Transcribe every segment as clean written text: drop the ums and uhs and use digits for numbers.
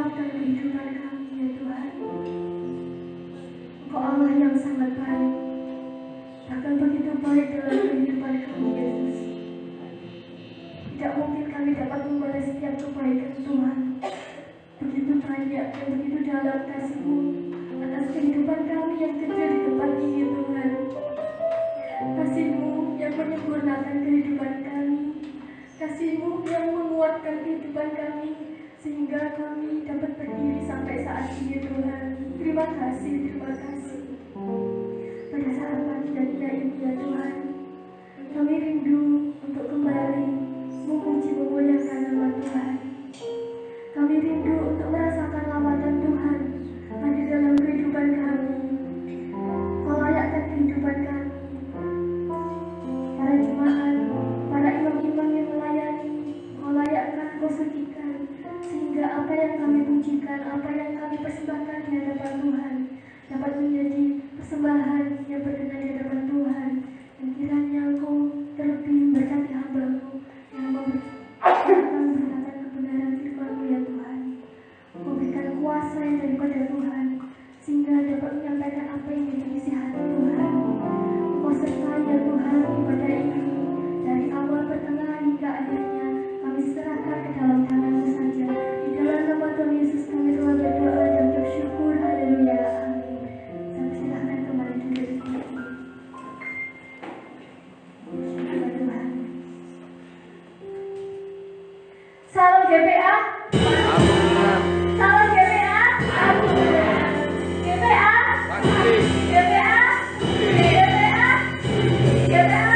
menguatkan kehidupan kami ya Tuhan. Engkau Allah yang sangat baik, bahkan begitu baik dalam kehidupan kami Yesus. Tidak mungkin kami dapat membalas setiap kebaikan Tuhan. Begitu banyak dan begitu dalam kasih-Mu atas kehidupan kami yang kecil di tempat ini Tuhan. Kasih-Mu yang menyempurnakan kehidupan kami, kasih-Mu yang menguatkan kehidupan kami sehingga kami dapat berdiri sampai saat ini Tuhan. Terima kasih, terima kasih. Pada saat pagi dan indah ini ya Tuhan, kami rindu untuk kembali memuji memuliakan nama Tuhan. Kami rindu untuk merasakan lawatan Tuhan hadir dalam kehidupan kami. Kau layakkan kehidupan kami. Para jemaat, para imam-imam yang melayani, Kau layakkan, Kau sucikan, sehingga apa yang kami pujikan, apa yang kami persembahkan di hadapan Tuhan dapat menjadi persembahan yang berkenan di hadapan Tuhan. Dan kiranya Engkau terlebih memberkati hamba-Mu yang memberitakan kebenaran firman-Mu ya Tuhan. Engkau berikan kuasa yang daripada Tuhan sehingga dapat menyampaikan apa yang menjadi isi hati Tuhan. Engkau sertai ya Tuhan ibadah ini dari awal pertengahan hingga akhirnya. Kami serahkan ke dalam tangan-Mu saja. Di dalam nama Tuhan Yesus kami telah berdoa dan bersyukur. Haleluya. Amin. Saya silahkan kembali duduk di sini. Syukur Tuhan. Salam GPA. Salam GPA. GPA. GPA. GPA. GPA.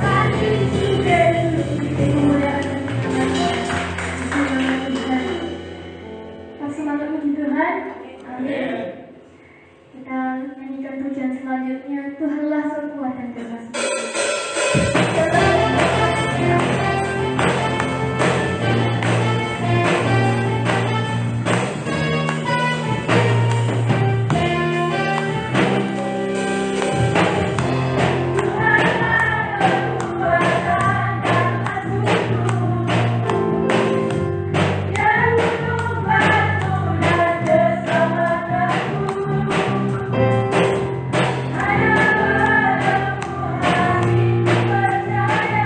Kasih juga kemuliaan. Semangat puji Tuhan. Amin. Kita nyanyikan pujian selanjutnya. Tuhanlah sekuat dan bebas. Percaya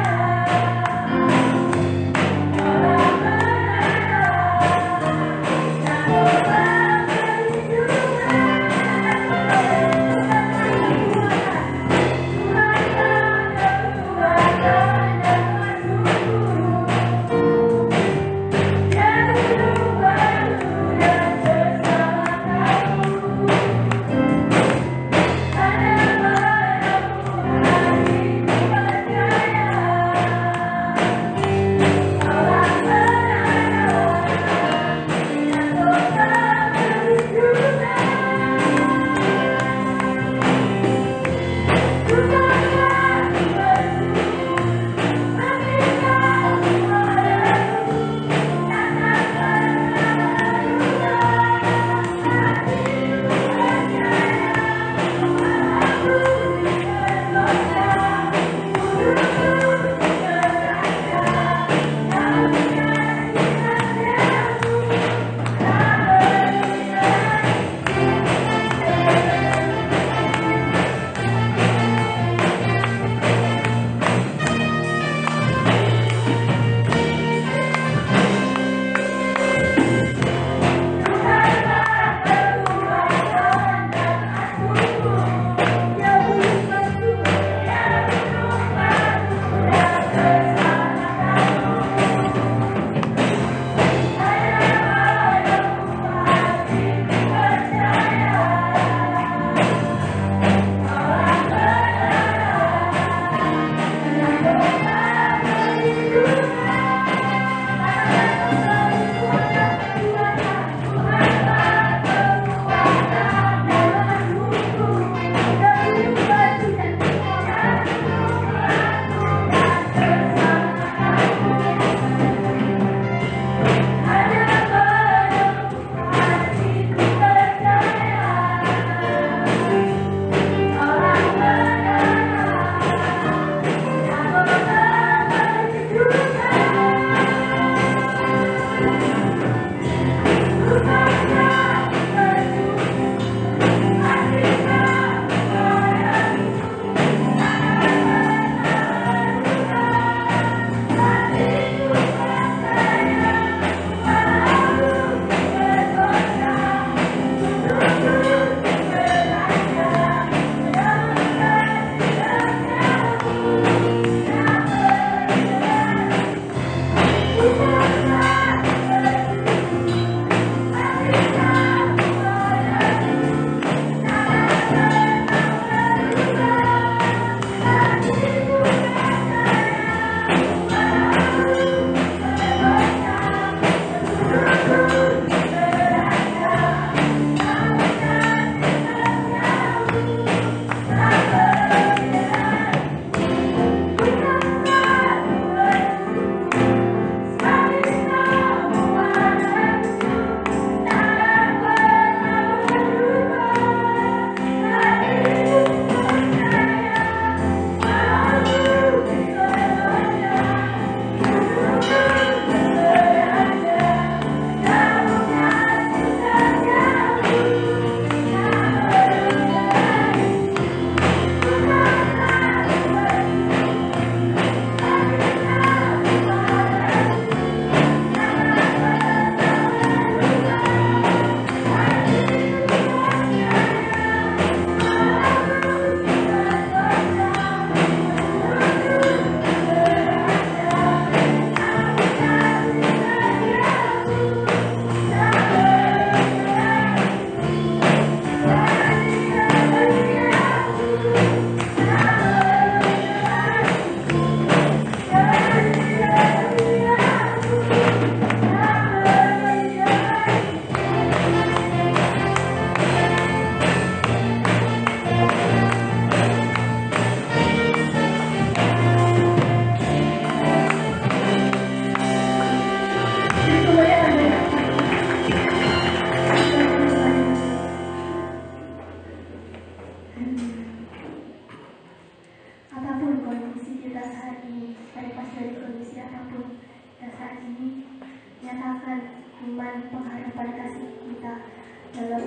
dalam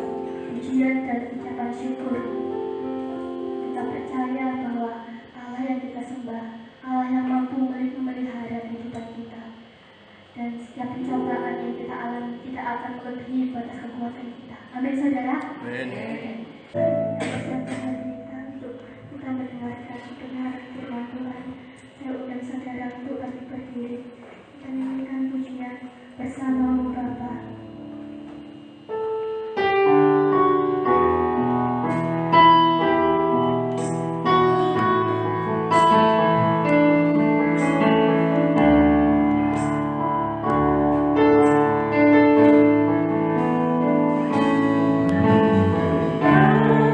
pujian dan ucapan syukur. Kita percaya bahwa Allah yang kita sembah, Allah yang mampu memelihara kehidupan kita. Dan setiap pencobaan yang kita alami, kita akan melebihi batas kekuatan kita. Amin, saudara. Amin. Kita untuk kita mendengarkan kebenaran firman Tuhan. Saya undang saudara untuk kami berdiri. Kita nyanyikan pujian bersama Bapa. Amin.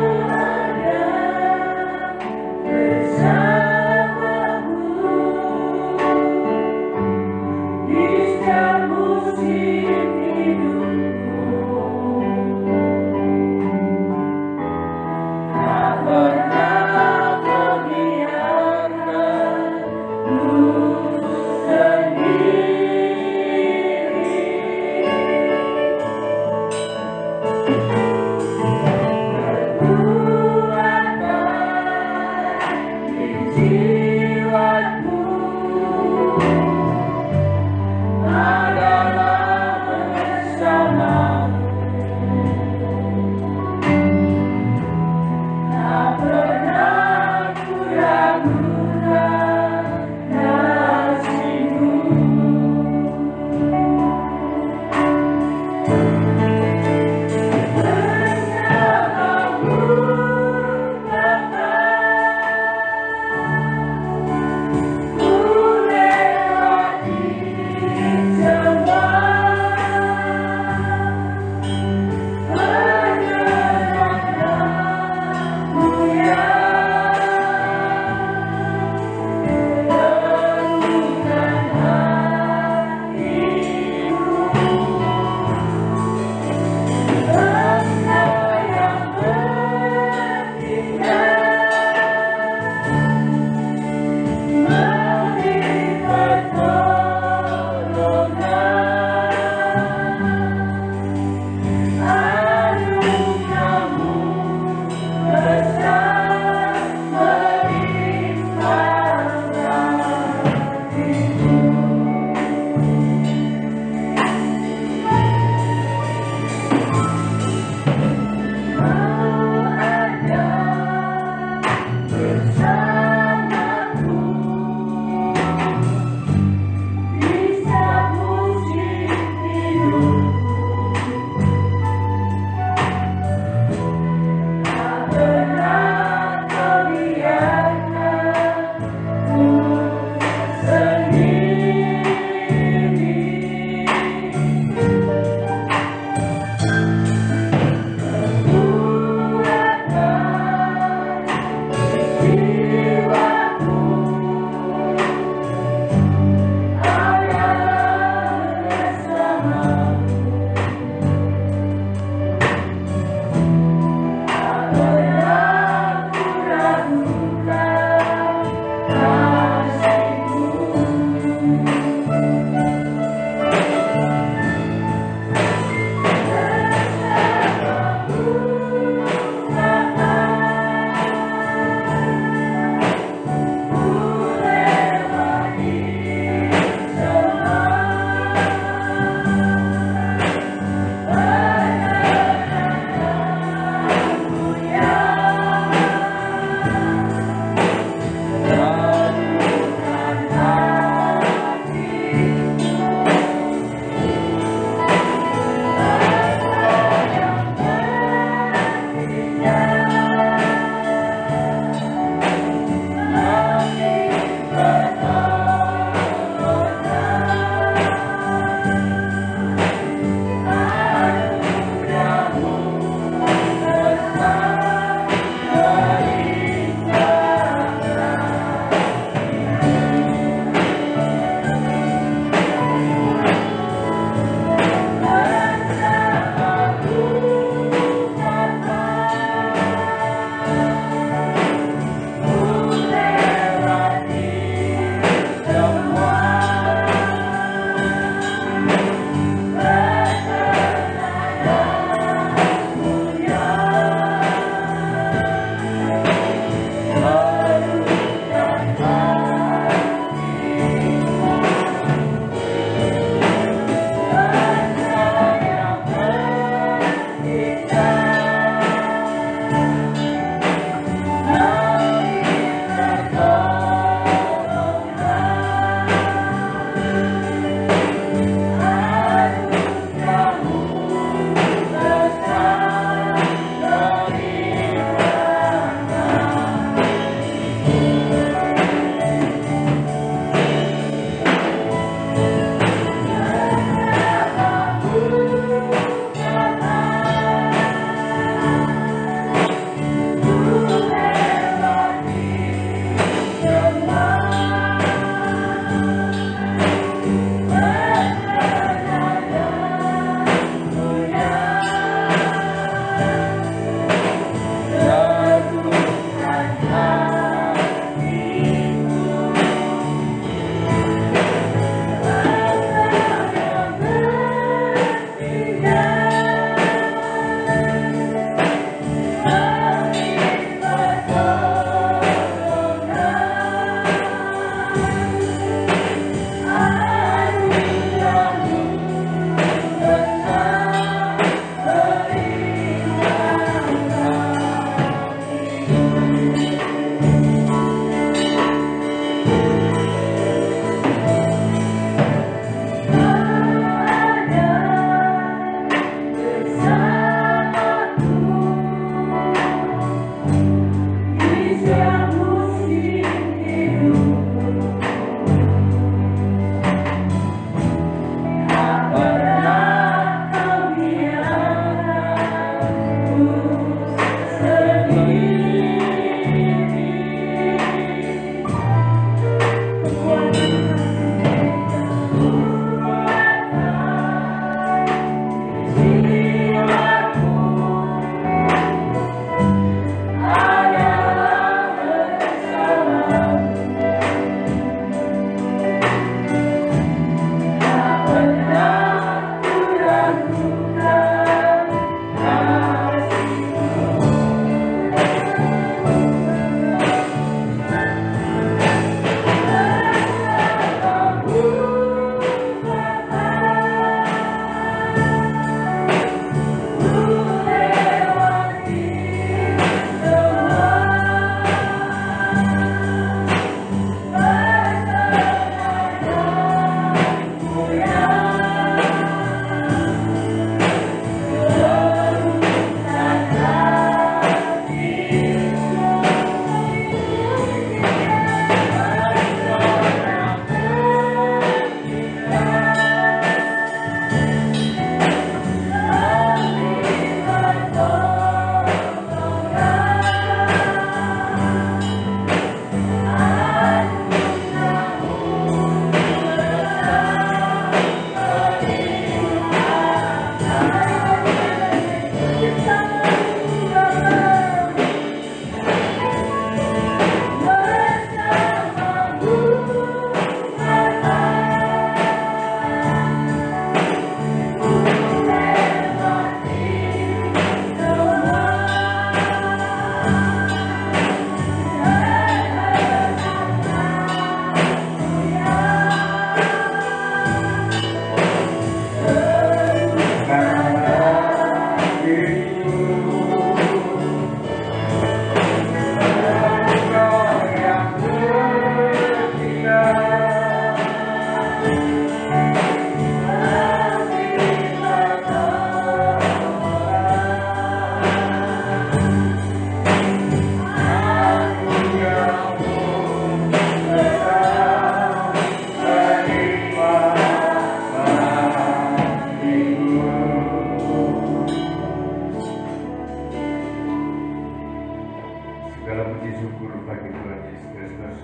syukur bagi Tuhan Yesus Kristus,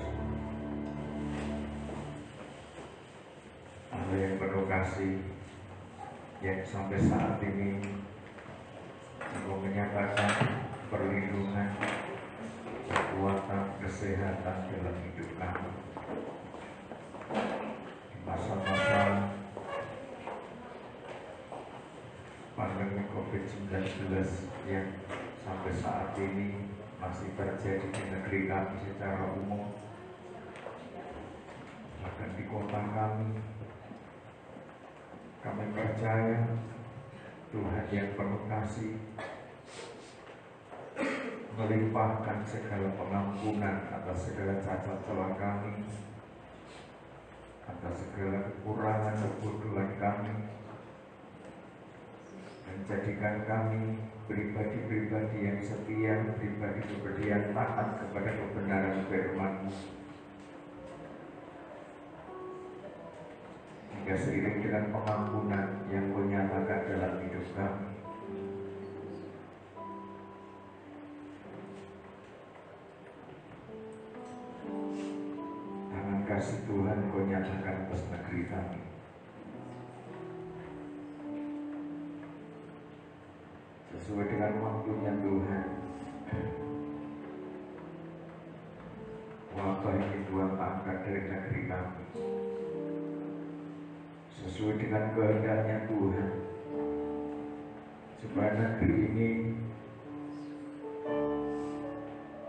Allah yang penuh kasih, yang sampai saat ini Engkau menyatakan perlindungan, kekuatan, kesehatan dalam hidup kami. Di masa-masa pandemi COVID-19 yang sampai saat ini masih terjadi di negeri kami secara umum, bahkan di kota kami percaya Tuhan yang penuh kasih melimpahkan segala pengampunan atas segala cacat celah kami, atas segala kekurangan kebodohan kami, menjadikan kami pribadi-pribadi yang setia, pribadi-pribadi yang taat kepada kebenaran firman-Mu. Hingga seiring dengan pengampunan yang Kau nyatakan dalam hidup kami, tangan kasih Tuhan Kau nyatakan atas negeri kami. Sesuai dengan waktunya Tuhan, wabah ini Tuhan angkat dari negeri kami. Sesuai dengan kehendaknya Tuhan, supaya negeri ini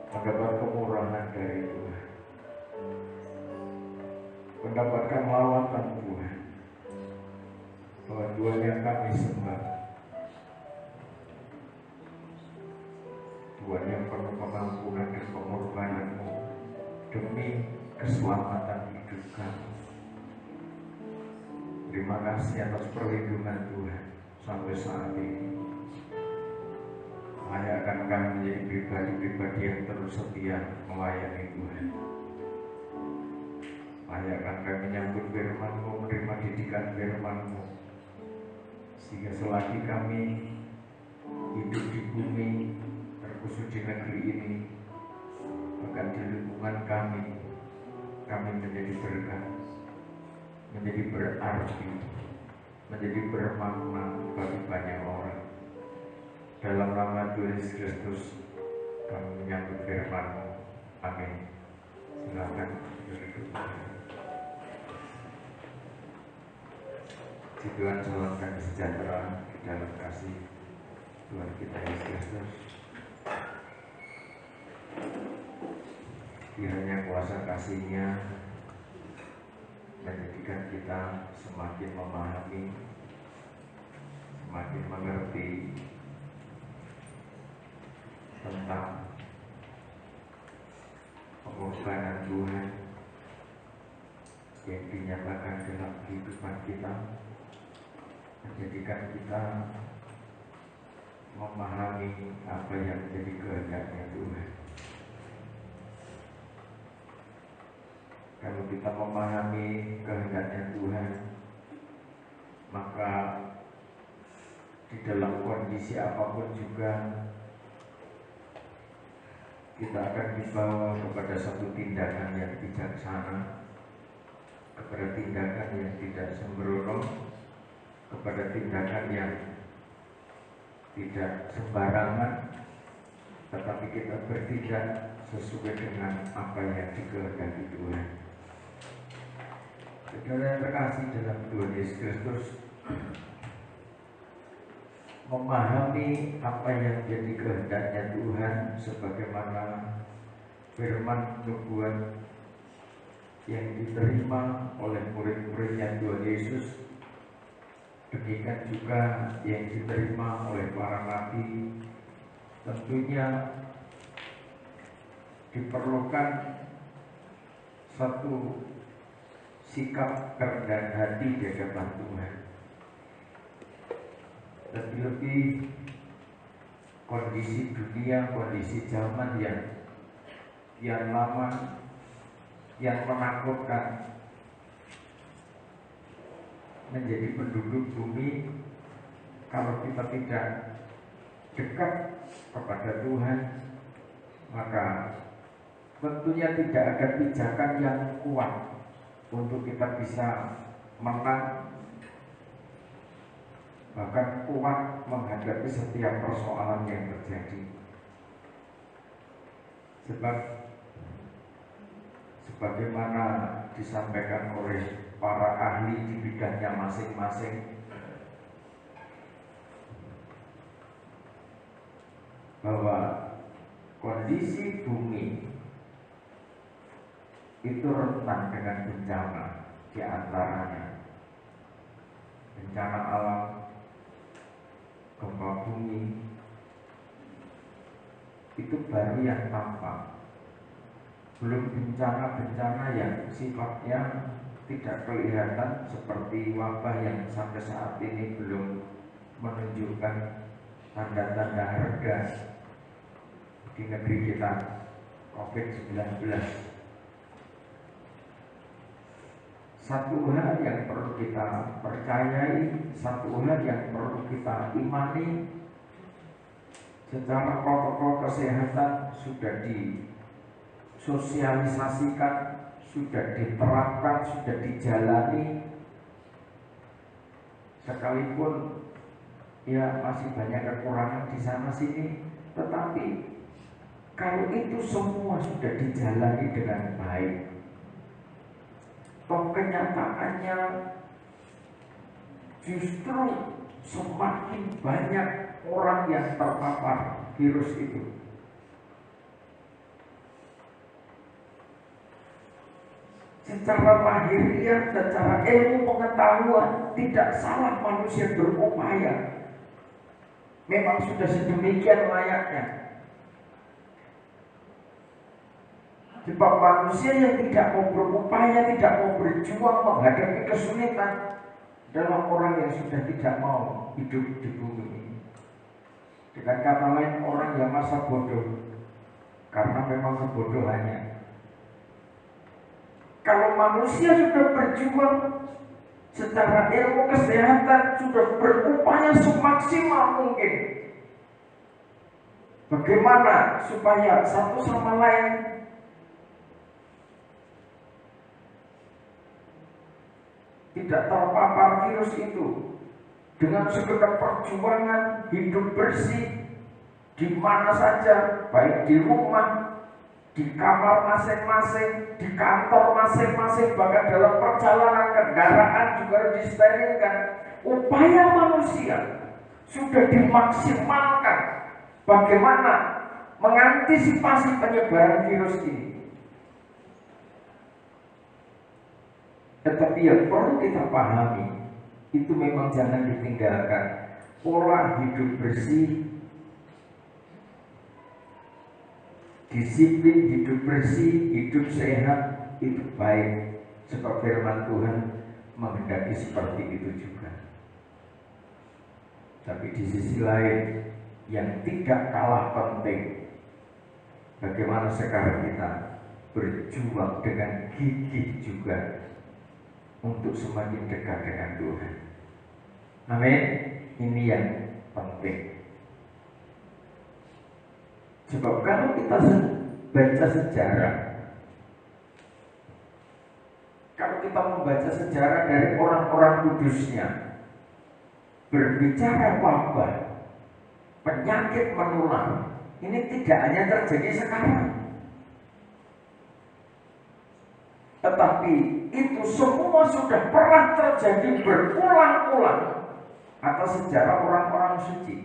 mendapat kemurahan dari Tuhan, mendapatkan lawatan Tuhan, bahwa Tuhan yang kami sembah, Tuhan yang penuh pengampunan dan pengorbanan-Mu demi keselamatan hidup kami. Terima kasih atas perlindungan Tuhan sampai saat ini. Layakkan kami menjadi pribadi-pribadi yang terus setia melayani Tuhan. Layakkan kami menyambut firman-Mu, menerima didikan firman-Mu, sehingga selagi kami hidup di bumi, terkhusus di negeri ini, bahkan di lingkungan kami menjadi berkah, menjadi berarti, menjadi bermakna bagi banyak orang. Dalam nama Tuhan Yesus Kristus kami menyambut firman-Mu. Amin. Silakan duduk. Si Tuhan salamkan sejahtera di dalam kasih Tuhan kita Yesus Kristus. Kiranya kuasa kasih-Nya menjadikan kita semakin memahami, semakin mengerti tentang pengorbanan Tuhan yang dinyatakan dalam kehidupan kita, menjadikan kita memahami apa yang menjadi kehendaknya Tuhan. Kalau kita memahami kehendaknya Tuhan, maka di dalam kondisi apapun juga kita akan dibawa kepada satu tindakan yang bijaksana, kepada tindakan yang tidak sembrono, kepada tindakan yang tidak sembarangan, tetapi kita bertindak sesuai dengan apa yang dikehendaki Tuhan. Saudara yang terkasih dalam Tuhan Yesus Kristus, memahami apa yang jadi kehendaknya Tuhan sebagaimana firman nubuat yang diterima oleh murid-muridnya Tuhan Yesus, demikian juga yang diterima oleh para nabi, tentunya diperlukan satu sikap kerendahan hati di hadapan Tuhan. Lebih-lebih kondisi dunia, kondisi zaman yang lama, yang menakutkan, menjadi penduduk bumi, kalau kita tidak dekat kepada Tuhan, maka tentunya tidak ada pijakan yang kuat untuk kita bisa menang, bahkan kuat menghadapi setiap persoalan yang terjadi. Sebab sebagaimana disampaikan oleh para ahli di bidangnya masing-masing, bahwa kondisi bumi itu rentan dengan bencana, di antaranya bencana alam, gempa bumi, itu baru yang tampak. Belum bencana-bencana yang sifatnya tidak kelihatan seperti wabah yang sampai saat ini belum menunjukkan tanda-tanda reda di negeri kita, COVID-19. Satu hal yang perlu kita percayai, satu hal yang perlu kita imani, secara protokol kesehatan sudah disosialisasikan, sudah diterapkan, sudah dijalani, sekalipun ya masih banyak kekurangan di sana sini, tetapi kalau itu semua sudah dijalani dengan baik, toh kenyataannya justru semakin banyak orang yang terpapar virus itu. Secara lahiriah, secara ilmu pengetahuan, tidak salah manusia berupaya. Memang sudah sedemikian layaknya. Sebab manusia yang tidak mau berupaya, tidak mau berjuang menghadapi kesulitan adalah orang yang sudah tidak mau hidup di bumi ini. Dengan kata lain, orang yang masa bodoh karena memang kebodohannya. Kalau manusia sudah berjuang secara ilmu kesehatan, sudah berupaya semaksimal mungkin, bagaimana supaya satu sama lain tidak terpapar virus itu, dengan segenap perjuangan hidup bersih di mana saja, baik di rumah, di kamar masing-masing, di kantor masing-masing, bahkan dalam perjalanan kendaraan juga harus disterilkan. Upaya manusia sudah dimaksimalkan bagaimana mengantisipasi penyebaran virus ini. Tetapi yang perlu kita pahami, itu memang jangan ditinggalkan. Pola hidup bersih, disiplin hidup bersih, hidup sehat, itu baik. Sebab firman Tuhan menghendaki seperti itu juga. Tapi di sisi lain, yang tidak kalah penting, bagaimana sekarang kita berjuang dengan gigih juga untuk semakin dekat dengan Tuhan. Amin. Ini yang penting. Sebab kalau kita baca sejarah, kalau kita membaca sejarah dari orang-orang kudusnya, berbicara wabah, penyakit menular, ini tidak hanya terjadi sekarang, tetapi itu semua sudah pernah terjadi berulang-ulang atas sejarah orang-orang suci.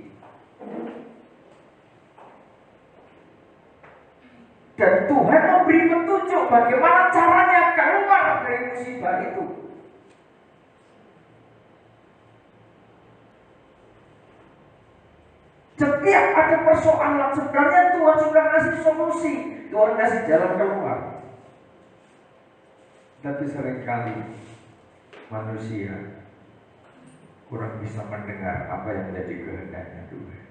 Dan Tuhan memberi petunjuk bagaimana caranya keluar dari musibah itu. Setiap ada persoalan, sebenarnya Tuhan sudah ngasih solusi, Tuhan ngasih jalan keluar. Tapi seringkali manusia kurang bisa mendengar apa yang menjadi kehendaknya Tuhan,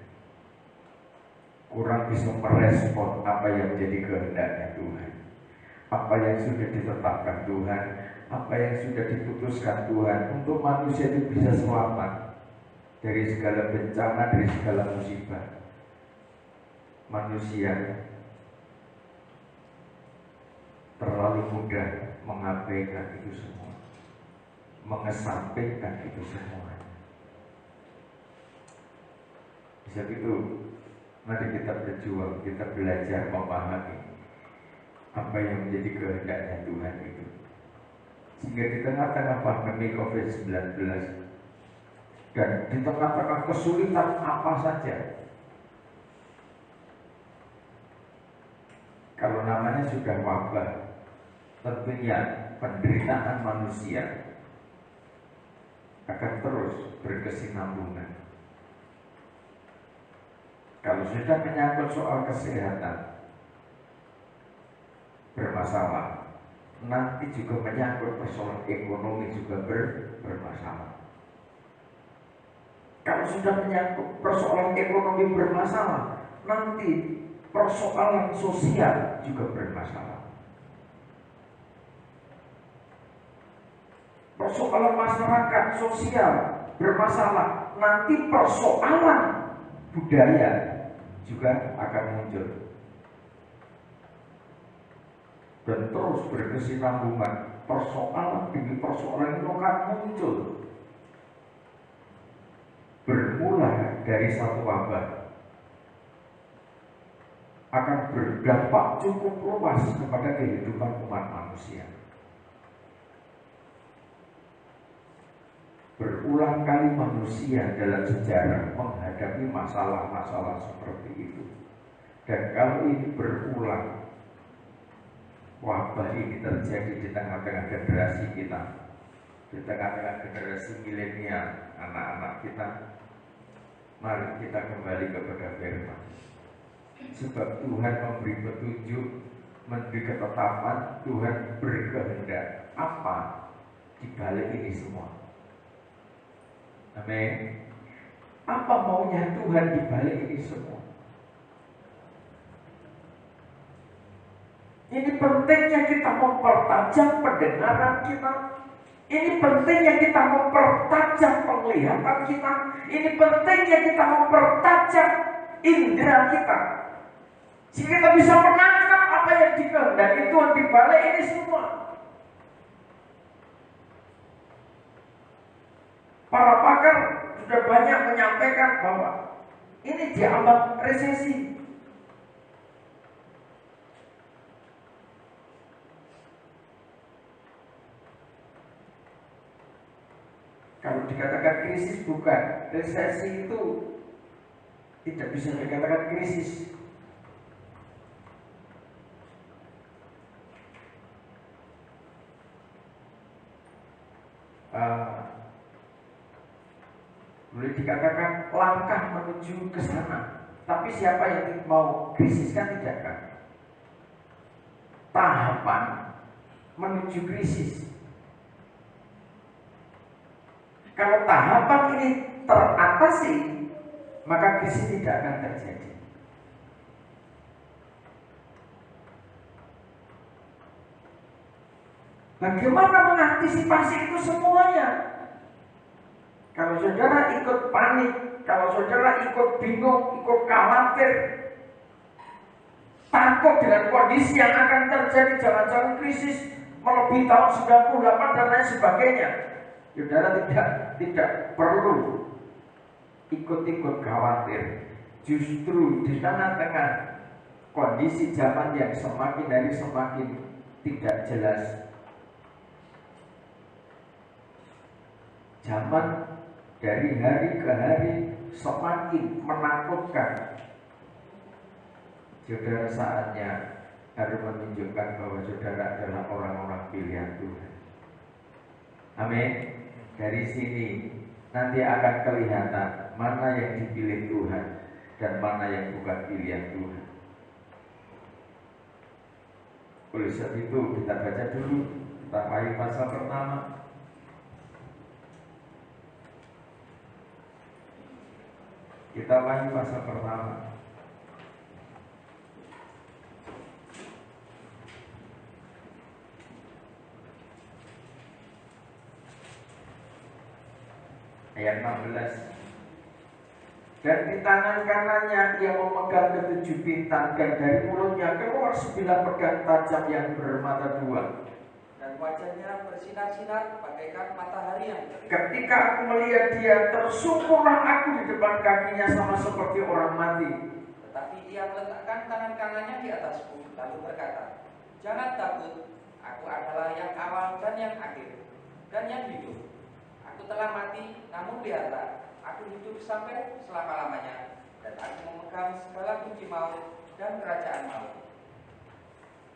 kurang bisa merespon apa yang menjadi kehendaknya Tuhan, apa yang sudah ditetapkan Tuhan, apa yang sudah diputuskan Tuhan untuk manusia itu bisa selamat dari segala bencana, dari segala musibah. Manusia terlalu mudah mengabaikan itu semua, mengesampingkan itu semua. Sebab itu, mari kita berjuang, kita belajar memahami apa yang menjadi kehendaknya Tuhan itu. Sehingga di tengah-tengah pandemi COVID-19 dan di tengah-tengah kesulitan apa saja, kalau namanya sudah wabah, tentunya penderitaan manusia akan terus berkesinambungan. Kalau sudah menyangkut soal kesehatan bermasalah, nanti juga menyangkut persoalan ekonomi juga bermasalah. Kalau sudah menyangkut persoalan ekonomi bermasalah, nanti persoalan sosial juga bermasalah. Persoalan masyarakat sosial bermasalah, nanti persoalan budaya juga akan muncul dan terus berkesinambungan. Persoalan demi persoalan itu akan muncul, bermula dari satu wabah, akan berdampak cukup luas kepada kehidupan umat manusia. Berulang kali manusia dalam sejarah menghadapi masalah-masalah seperti itu. Dan kalau ini berulang, wabah ini terjadi di tengah-tengah generasi kita, di tengah-tengah generasi milenial, anak-anak kita, mari kita kembali kepada firman. Sebab Tuhan memberi petunjuk, memberi ketetapan, Tuhan berkehendak apa di balik ini semua. Amin. Apa maunya Tuhan di balik ini semua? Ini pentingnya kita mempertajam pendengaran kita. Ini pentingnya kita mempertajam penglihatan kita. Ini pentingnya kita mempertajam indera kita, sehingga kita bisa menangkap apa yang dikehendaki Tuhan di balik ini semua. Para pakar sudah banyak menyampaikan bahwa ini diambang resesi. Kalau dikatakan krisis bukan, resesi itu tidak bisa dikatakan krisis. Boleh dikatakan langkah menuju ke sana. Tapi siapa yang mau krisis kan tidak kan? Tahapan menuju krisis. Kalau tahapan ini teratasi, maka krisis tidak akan terjadi. Bagaimana mengantisipasi itu semuanya? Kalau saudara ikut panik, kalau saudara ikut bingung, ikut khawatir, takut dengan kondisi yang akan terjadi, jangan-jangan krisis melebihi tahun 98 dan lain sebagainya, saudara tidak perlu ikut-ikut khawatir. Justru di tengah-tengah kondisi zaman yang semakin hari semakin tidak jelas, zaman dari hari ke hari semakin menakutkan, saudara saatnya harus menunjukkan bahwa saudara adalah orang-orang pilihan Tuhan. Amin. Dari sini nanti akan kelihatan mana yang dipilih Tuhan dan mana yang bukan pilihan Tuhan. Oleh sebab itu kita baca dulu, kita mulai pasal pertama. Kita mulai pasal pertama. Ayat 16. Dan di tangan kanannya ia memegang ketujuh bintang, dan dari mulutnya keluar 9 pedang tajam yang bermata dua. Dan wajahnya bersinar-sinar bagaikan matahari yang terbit. Ketika aku melihat dia, tersungkurlah aku di depan kakinya sama seperti orang mati. Tetapi ia meletakkan tangan kanannya di atasku, lalu berkata, "Jangan takut, aku adalah yang awal dan yang akhir, dan yang hidup. Aku telah mati, namun lihatlah, aku hidup sampai selama-lamanya, dan aku memegang segala kunci maut dan kerajaan maut.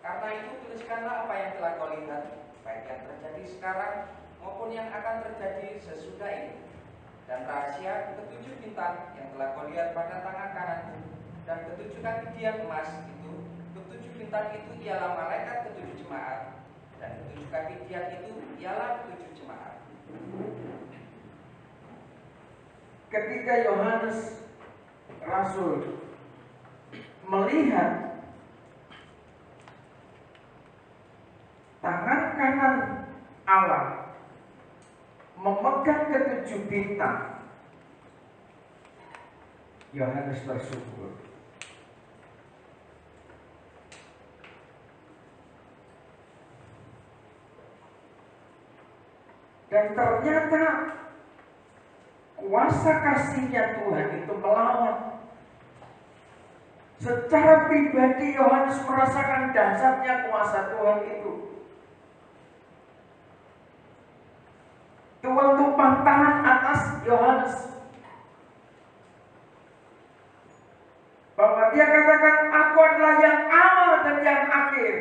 Karena itu tuliskanlah apa yang telah kau lihat, baik yang terjadi sekarang maupun yang akan terjadi sesudah ini. Dan rahasia ketujuh bintang yang telah kau lihat pada tangan kananku, dan ketujuh kaki dian emas itu, ketujuh bintang itu ialah malaikat ketujuh jemaat, dan ketujuh kaki dian itu ialah ketujuh jemaat." Ketika Yohanes Rasul melihat tangan kanan Allah memegang ketujuh bintang, Yohanes tersungkur. Dan ternyata kuasa kasihnya Tuhan itu melawan. Secara pribadi Yohanes merasakan dahsyatnya kuasa Tuhan itu. Tuhan tumpang tangan atas Yohanes, bahwa dia katakan, "Aku adalah yang awal dan yang akhir."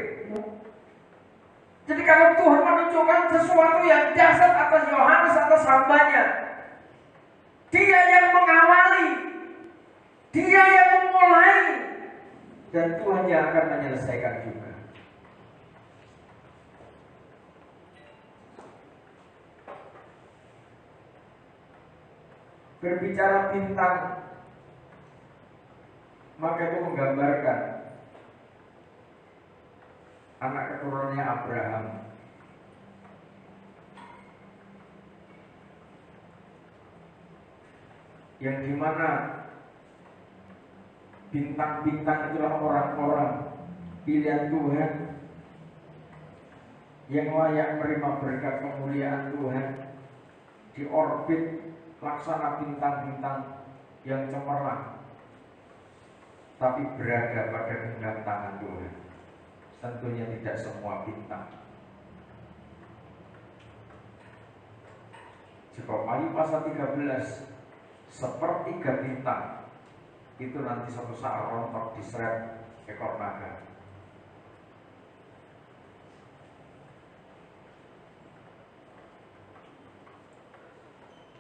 Jadi kalau Tuhan menunjukkan sesuatu yang dahsyat atas Yohanes, atas hambanya, dia yang mengawali, dia yang memulai, dan Tuhan yang akan menyelesaikan juga. Berbicara bintang, maka itu menggambarkan anak keturunannya Abraham. Yang dimana bintang-bintang itulah orang-orang pilihan Tuhan yang layak menerima berkat kemuliaan Tuhan, di orbit laksana bintang-bintang yang cemerlang, tapi berada pada genggam tangan Tuhan. Tentunya tidak semua bintang. Jika Wahyu pasal 13, sepertiga bintang itu nanti suatu saat rontok diseret ekor naga.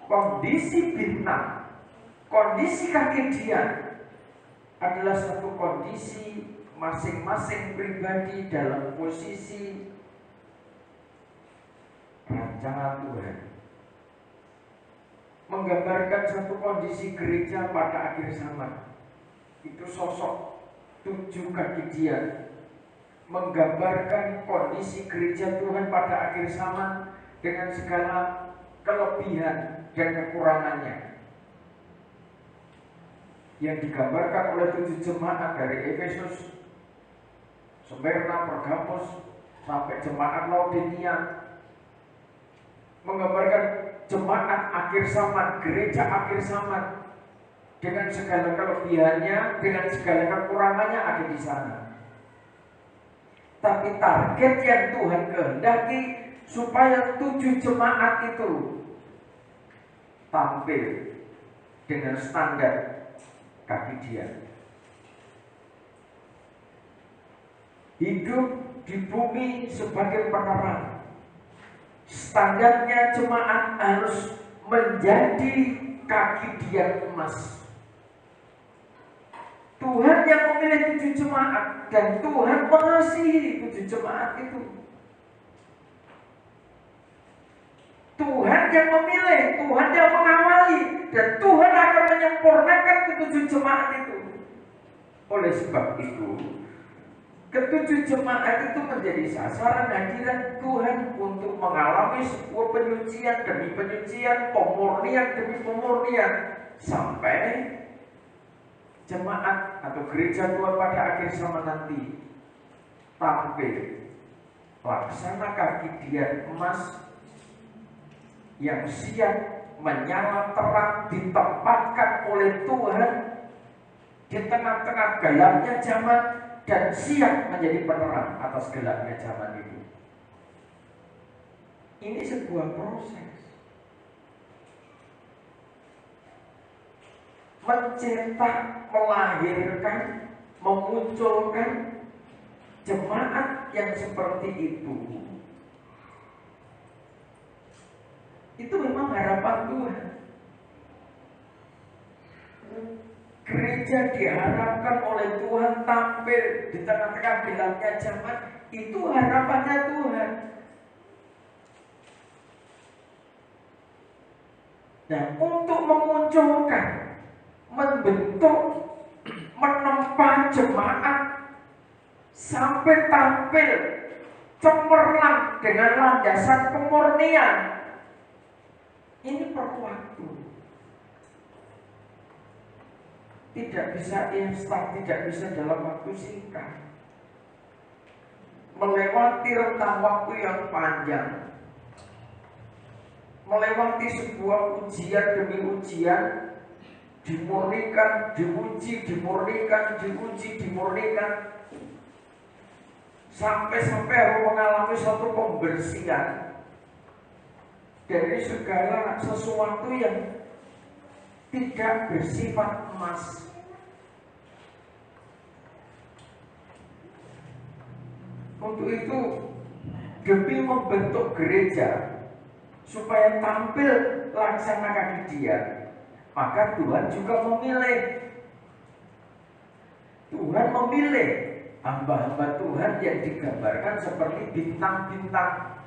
Kondisi bintang, kondisi kaki dian adalah satu kondisi masing-masing pribadi dalam posisi rancangan Tuhan, menggambarkan satu kondisi gereja pada akhir zaman. Itu sosok 7 kaki dian menggambarkan kondisi gereja Tuhan pada akhir zaman dengan segala kelebihan dan kekurangannya, yang digambarkan oleh 7 jemaat dari Efesus, Smyrna, Pergamos, sampai jemaat Laodikia, menggambarkan jemaat akhir zaman, gereja akhir zaman, dengan segala kelebihannya, dengan segala kekurangannya ada di sana. Tapi target yang Tuhan kehendaki supaya 7 jemaat itu tampil dengan standar kaki dia, hidup di bumi sebagai penerang. Standarnya jemaat harus menjadi kaki dia emas. Tuhan yang memilih 7 jemaat, dan Tuhan mengasihi 7 jemaat itu. Tuhan yang memilih, Tuhan yang mengawali, dan Tuhan akan menyempurnakan ke-7 jemaat itu. Oleh sebab itu, ke-7 jemaat itu menjadi sasaran hadirat Tuhan untuk mengalami sebuah penyucian demi penyucian, pemurnian demi pemurnian, sampai jemaat atau gereja Tuhan pada akhir zaman nanti tampil laksana kaki dian emas yang siap menyala terang, ditempatkan oleh Tuhan di tengah-tengah gelapnya zaman dan siap menjadi penerang atas gelapnya zaman itu. Ini sebuah proses mencetak, melahirkan, memunculkan jemaat yang seperti itu. Itu memang harapan Tuhan. Gereja diharapkan oleh Tuhan tampil di tengah-tengah gelapnya zaman. Itu harapannya Tuhan. Nah, untuk memunculkan, membentuk, menempa jemaat sampai tampil cemerlang dengan landasan kemurnian, ini perlu waktu. Tidak bisa instan, tidak bisa dalam waktu singkat. Melewati rentang waktu yang panjang, melewati sebuah ujian demi ujian, dimurnikan, diuji, dimurnikan, diuji, dimurnikan, sampai-sampai harus mengalami suatu pembersihan dari segala sesuatu yang tidak bersifat emas. Untuk itu, demi membentuk gereja supaya tampil laksana kaki dia, maka Tuhan juga memilih. Tuhan memilih hamba-hamba Tuhan yang digambarkan seperti bintang-bintang,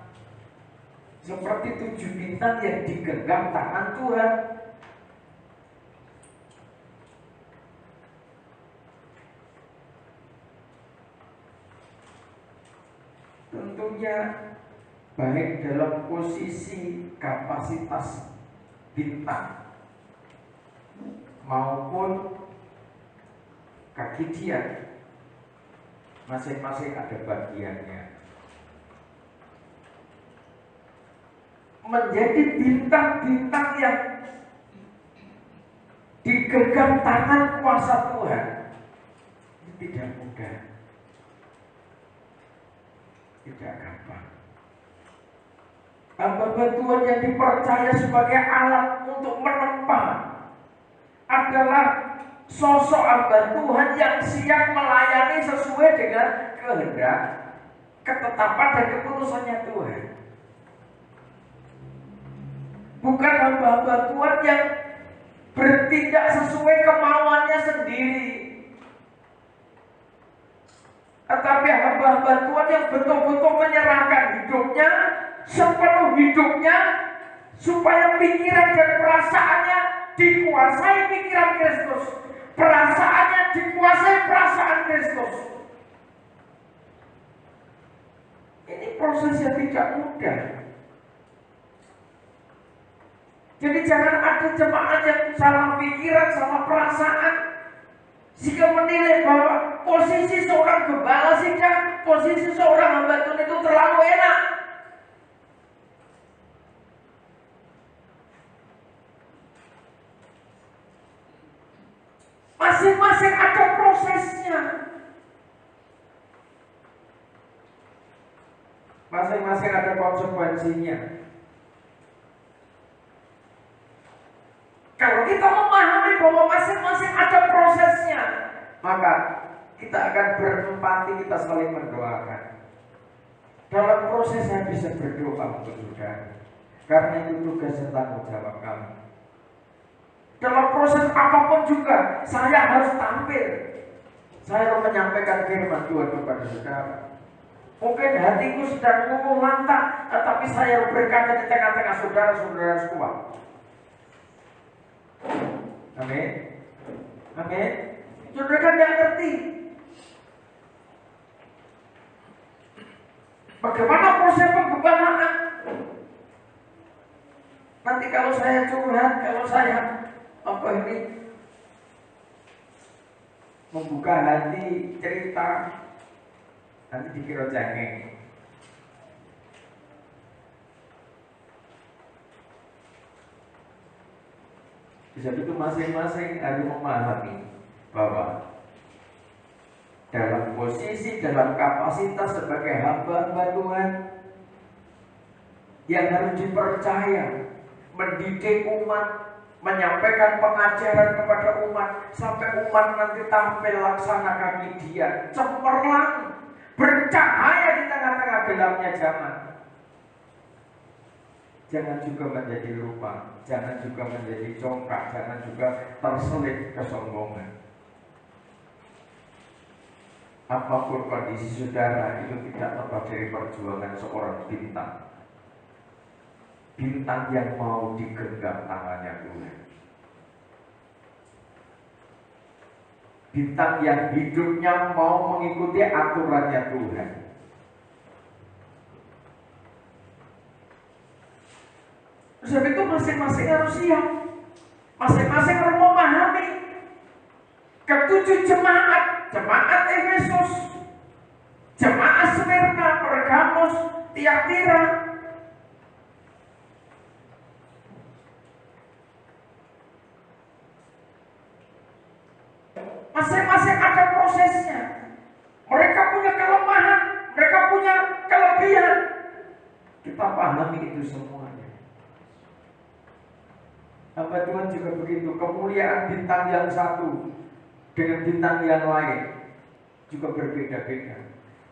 seperti 7 bintang yang digenggam tangan Tuhan. Tentunya baik dalam posisi kapasitas bintang maupun kaki dia, masing-masing ada bagiannya. Menjadi bintang-bintang yang digenggam tangan kuasa Tuhan ini tidak mudah, tidak gampang. Hamba Tuhan yang dipercaya sebagai alat untuk menempa adalah sosok hamba Tuhan yang siap melayani sesuai dengan kehendak, ketetapan dan keputusannya Tuhan. Bukan hamba-hamba Tuhan yang bertindak sesuai kemauannya sendiri, tetapi hamba-hamba Tuhan yang betul-betul menyerahkan hidupnya, sepenuh hidupnya, supaya pikiran dan perasaannya dikuasai pikiran Kristus, perasaannya dikuasai perasaan Kristus. Ini proses yang tidak mudah. Jadi jangan ada jemaat yang salah pikiran, salah perasaan, jika menilai bahwa posisi seorang gembala sidang, posisi seorang hamba Tuhan itu terlalu enak. Masing-masing ada prosesnya. Masing-masing ada konsekuensinya. Kalau kita memahami bahwa masing-masing ada prosesnya, maka kita akan berempati, kita saling mendoakan. Dalam proses saya bisa berdoa untuk saudara, karena itu tugas dan tanggung jawab kami. Dalam proses apapun juga, saya harus tampil. Saya harus menyampaikan firman Tuhan kepada saudara. Mungkin hatiku sedang ngomong lantang, tetapi saya berkata di tengah-tengah saudara-saudara semua. Amin. Amin. Saudara kan tidak ngerti bagaimana proses penggembalaan. Nanti kalau saya curhat, kalau saya membuka hati, cerita, nanti dikira cengeng. Sebab itu masing-masing harus memahami bahwa dalam posisi, dalam kapasitas sebagai hamba Tuhan yang harus dipercaya, mendidik umat, menyampaikan pengajaran kepada umat, sampai umat nanti tampil laksana kaki dia, cemerlang, bercahaya di tengah-tengah gelapnya zaman. Jangan juga menjadi lupa, jangan juga menjadi congkak, jangan juga terselip kesombongan. Apapun kondisi saudara, itu tidak lepas dari perjuangan seorang bintang. Bintang yang mau digenggam tangannya Tuhan. Bintang yang hidupnya mau mengikuti aturannya Tuhan. Sebab itu masing-masing harus siap. Masing-masing harus memahami ketujuh jemaat. Jemaat Efesus, jemaat Smyrna, Pergamos, Tiatira. Masing-masing ada prosesnya. Mereka punya kelemahan, mereka punya kelebihan. Kita pahami itu semuanya. Hamba Tuhan juga begitu. Kemuliaan bintang yang satu dengan bintang yang lain juga berbeda-beda.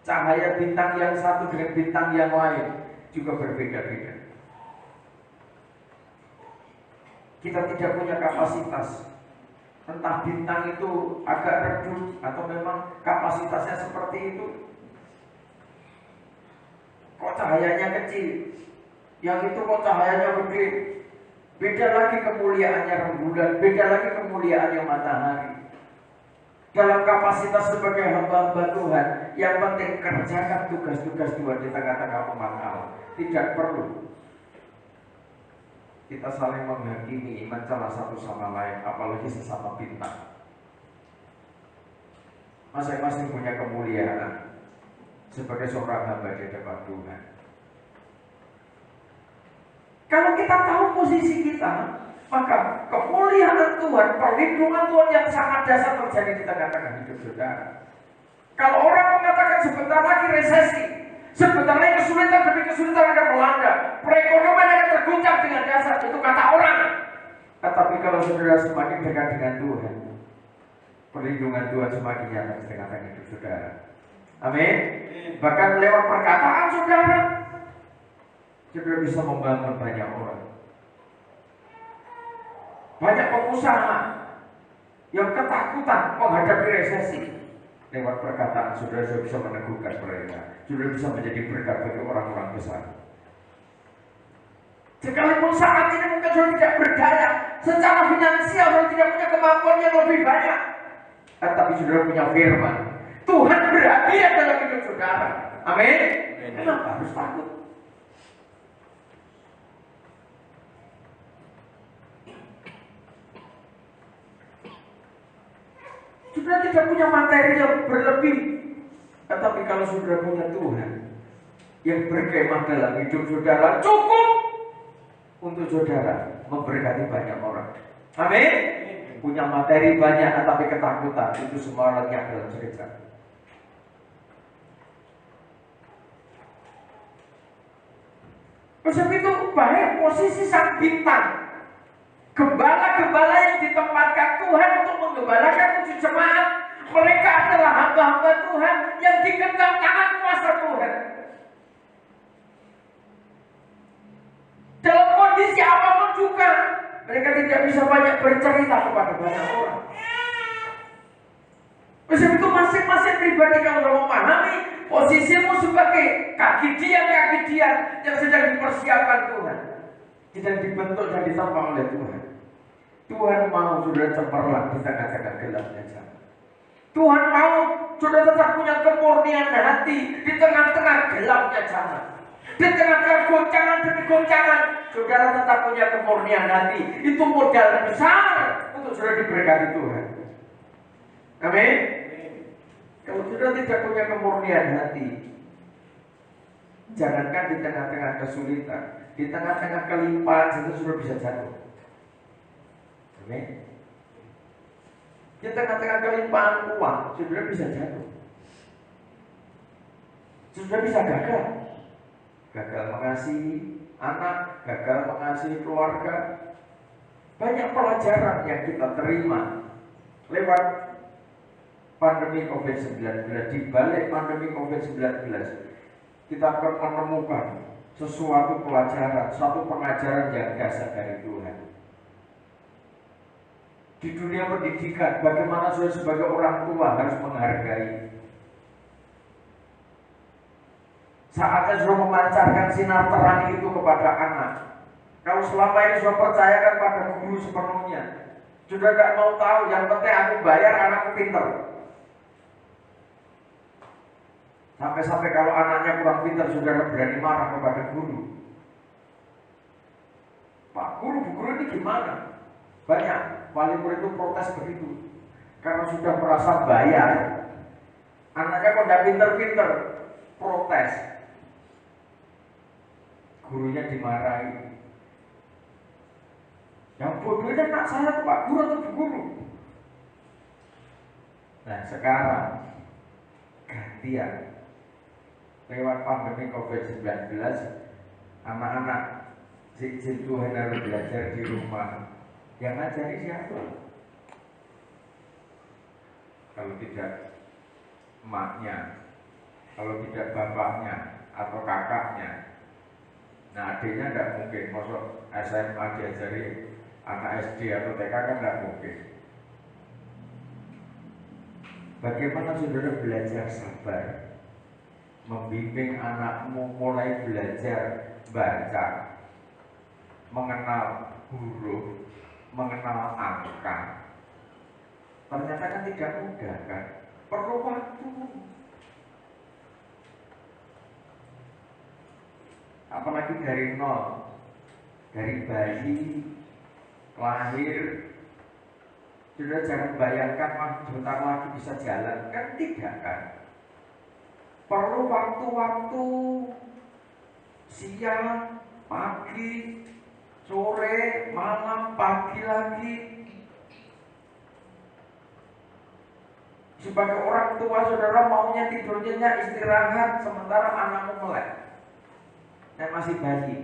Cahaya bintang yang satu dengan bintang yang lain juga berbeda-beda. Kita tidak punya kapasitas. Entah bintang itu agak redup atau memang kapasitasnya seperti itu. Kok cahayanya kecil, yang itu kok cahayanya gede. Beda lagi kemuliaannya rembulan, beda lagi kemuliaannya matahari. Dalam kapasitas sebagai hamba-hamba Tuhan, yang penting kerjakan tugas-tugas Tuhan di tengah-tengah umat Allah. Tidak perlu kita saling menghakimi, mencela satu sama lain, apalagi sesama bintang. Masing-masing punya kemuliaan sebagai seorang hamba di depan Tuhan. Kalau kita tahu posisi kita, maka kemuliaan Tuhan, perlindungan Tuhan yang sangat dasar terjadi di tengah-tengah hidup saudara. Kalau orang mengatakan sebentar lagi resesi, sebentar lagi kesulitan demi kesulitan akan melanda, perekonomian akan terguncang dengan dasar, itu kata orang. Tetapi kalau saudara semakin dekat dengan Tuhan, perlindungan Tuhan semakin nyata di tengah-tengah hidup saudara. Amin. Bahkan lewat perkataan saudara, saudara bisa membangun banyak orang. Banyak pengusaha yang ketakutan menghadapi resesi. Lewat perkataan saudara bisa meneguhkan mereka. Saudara bisa menjadi berkat bagi orang-orang besar. Sekalipun saat ini mungkin saudara tidak berdaya, secara finansial saudara tidak punya kemampuan yang lebih banyak, tetapi saudara punya firman. Tuhan berhadirat dalam hidup saudara. Amin. Kenapa harus takut? Saudara tidak punya materi yang berlebih, tetapi kalau saudara punya Tuhan yang berkemah dalam hidup saudara, cukup untuk saudara memberkati banyak orang. Amin. Punya materi banyak, tetapi ketakutan, itu semua lenyap dalam cerita. Sebab itu baik posisi sang bintang, gembala-gembala yang ditempatkan Tuhan untuk menggembalakan 7 jemaat, mereka adalah hamba-hamba Tuhan yang digenggam tangan kuasa Tuhan. Dalam kondisi apapun juga, mereka tidak bisa banyak bercerita kepada banyak orang. Sebab itu masing-masing pribadi kalau memahami posisimu sebagai kaki dia yang sedang dipersiapkan Tuhan, sedang dibentuk dan ditampak oleh Tuhan. Tuhan mau saudara cemerlang di tengah-tengah gelapnya zaman. Tuhan mau saudara tetap punya kemurnian hati di tengah-tengah gelapnya zaman. Di tengah-tengah goncangan demi goncangan, saudara tetap punya kemurnian hati. Itu modal besar untuk saudara diberkati Tuhan. Amin. Kalau sudah tidak punya kemurnian hati, jangankan di tengah-tengah kesulitan, di tengah-tengah kelimpahan itu sudah bisa jatuh. Amin. Di tengah-tengah kelimpahan uang sudah bisa jatuh, sudah bisa gagal. Gagal mengasihi anak, gagal mengasihi keluarga. Banyak pelajaran yang kita terima lewat pandemi COVID-19. Di balik pandemi COVID-19, kita akan menemukan sesuatu pelajaran, satu pengajaran yang dasar dari Tuhan. Di dunia pendidikan, bagaimana saudara sebagai orang tua harus menghargai. Saatnya sudah memancarkan sinar terang itu kepada anak. Kalau selama ini sudah percayakan pada guru sepenuhnya, sudah tidak mau tahu, yang penting aku bayar anakku pinter. Sampai-sampai kalau anaknya kurang pintar, saudara berani marah kepada guru. Pak guru, bu guru ini gimana? Banyak wali murid itu protes begitu. Karena sudah merasa bayar, anaknya kok tidak pinter-pinter, protes. Gurunya dimarahi. Yang bodoh ini anak saya tuh pak guru atau bu guru? Nah sekarang gantian. Lewat pandemi COVID-19, anak-anak izin Tuhan harus belajar di rumah. Yang ngajari siapa? Kalau tidak emaknya, kalau tidak bapaknya atau kakaknya. Nah adiknya tidak mungkin, masuk SMA diajari anak SD atau TK kan tidak mungkin. Bagaimana saudara belajar sabar? Membimbing anakmu mulai belajar baca, mengenal huruf, mengenal angka. Ternyata kan tidak mudah kan, perlu waktu. Apalagi dari nol, dari bayi lahir, sudah jangan bayangkan sebentar lagi bisa jalan, kan tidak kan. Perlu waktu-waktu, siang, pagi, sore, malam, pagi lagi. Sebagai orang tua saudara maunya tidur nyenyak, istirahat, sementara anakmu melek. Yang masih bayi.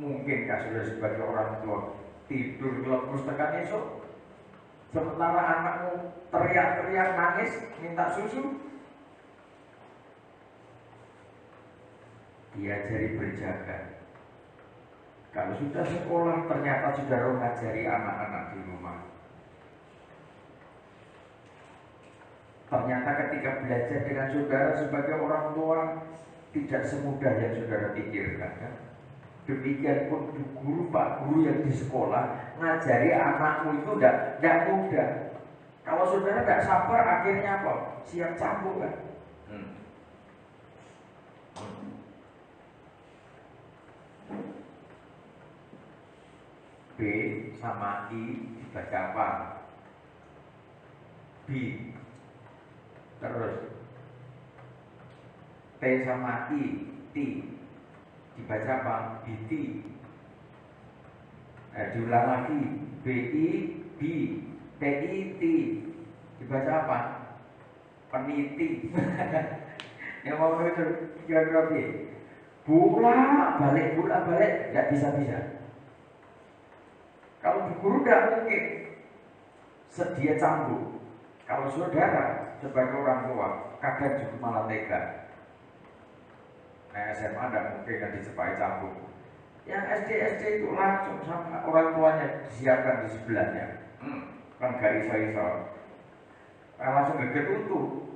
Mungkinkah saudara sebagai orang tua tidur lepas tekan esok, sementara anakmu teriak-teriak nangis minta susu? Diajari berjaga. Kalau sudah sekolah ternyata saudara mengajari anak-anak di rumah. Ternyata ketika belajar dengan saudara sebagai orang tua tidak semudah yang saudara pikirkan kan? Demikian pun guru, pak guru yang di sekolah ngajari anakmu itu tidak mudah. Kalau saudara tidak sabar akhirnya apa? Siap cambuk kan? B sama I dibaca apa? B. Terus T sama I, T dibaca apa? BT. Diulang lagi, BI, B, TI, T dibaca apa? Peniti. Yang mau itu kira-kira B. Bola balik nggak bisa. Kalau guru tidak mungkin sedia cambuk. Kalau saudara sebagai orang tua kadang juga malah tega. Nah SMA tidak mungkin kan disepai cambuk. Yang SD itu langsung sama orang tuanya disiapkan di sebelahnya. Kan gak iso-iso. Langsung geget utuh.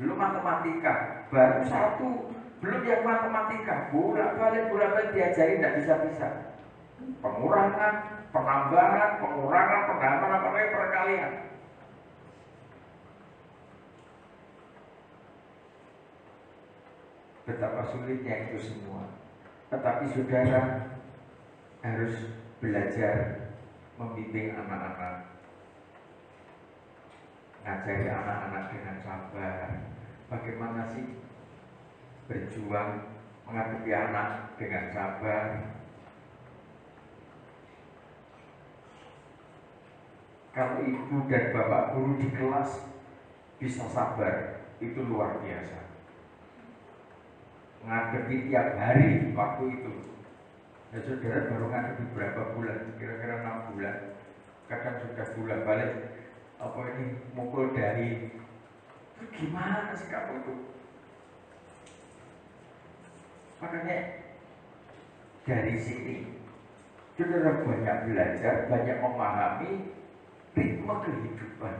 Belum matematika, baru satu. Belum yang matematika, bolak-balik diajari tidak bisa. Pengurangan, penambahan, apalagi perkalian. Betapa sulitnya itu semua. Tetapi saudara harus belajar membimbing anak-anak. ngajari anak-anak dengan sabar. Bagaimana sih berjuang menghadapi anak dengan sabar. Kalau ibu dan bapak guru di kelas bisa sabar, itu luar biasa. Ngadepi tiap hari waktu itu. Ya saudara baru ngadepi berapa bulan? Kira-kira 6 bulan. Kadang sudah bulan balik. Apa ini mukul dari? Gimana sih kamu itu? Makanya dari sini saudara banyak belajar, banyak memahami ritme kehidupan.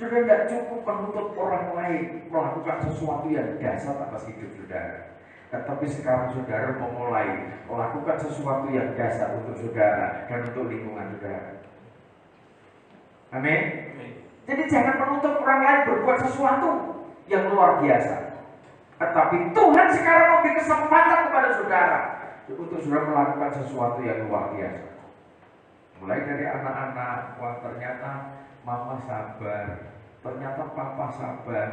Saudara tidak cukup menuntut orang lain melakukan sesuatu yang dasar atas hidup saudara. Tetapi sekarang saudara memulai melakukan sesuatu yang dasar untuk saudara dan untuk lingkungan saudara. Amin. Jadi jangan menuntut orang lain berbuat sesuatu yang luar biasa. Tetapi Tuhan sekarang memberi kesempatan kepada saudara untuk saudara melakukan sesuatu yang luar biasa. Mulai dari anak-anak, wah ternyata mama sabar, ternyata papa sabar.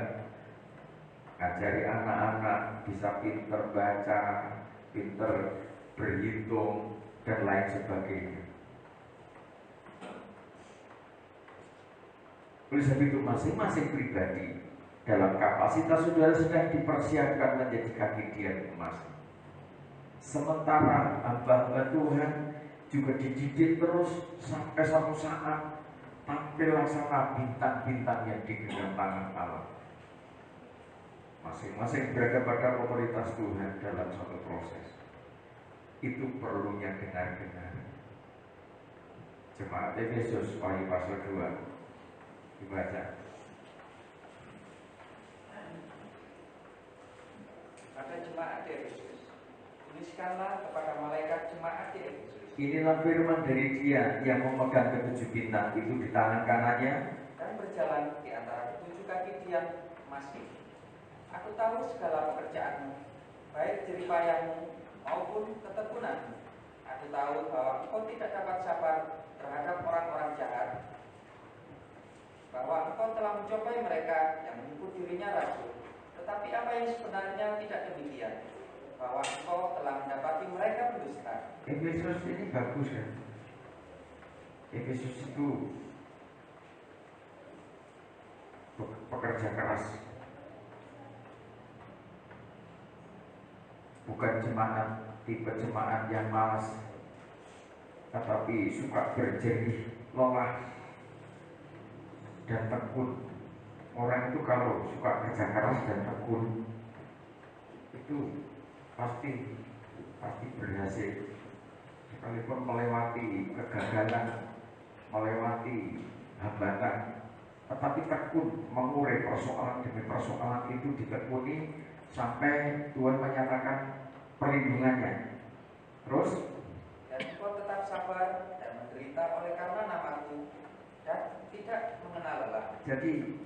Ngajari anak-anak bisa pinter baca, pinter berhitung, dan lain sebagainya. Oleh sebab itu masing-masing pribadi dalam kapasitas saudara sedang dipersiapkan menjadi kaki tiang emas. Sementara hamba-hamba Tuhan juga dididik terus sampai suatu saat tampil laksana bintang-bintang yang digenggam tangan Allah. Masing-masing berada pada otoritas Tuhan dalam suatu proses. Itu perlunya dengar-dengar. Jemaat Efesus pasal 2 dibaca. Pada jemaat di Efesus, tuliskanlah kepada malaikat jemaat di Efesus. Inilah firman dari Dia yang memegang ketujuh bintang itu di tangan kanannya dan berjalan di antara ketujuh kaki tiang emas itu. Aku tahu segala pekerjaanmu, baik jeripayahmu maupun ketekunanmu. Aku tahu bahwa engkau tidak dapat sabar terhadap orang-orang jahat, bahwa engkau telah mencobai mereka yang menyebut dirinya rasul. Tetapi apa yang sebenarnya tidak demikian, bahwa engkau telah mendapati mereka berdusta. Efesus ini bagus kan? Efesus itu pekerja keras, bukan jemaat tipe jemaat yang malas, tetapi suka berjerih, lelah, dan tekun. Orang itu kalau suka kerja keras dan tekun itu pasti berhasil, sekalipun melewati kegagalan, melewati hambatan, tetapi tekun mengurai persoalan demi persoalan itu ditekuni sampai Tuhan menyatakan perlindungannya. Terus dan engkau tetap sabar dan menderita oleh karena namaku dan tidak mengenal lelah. jadi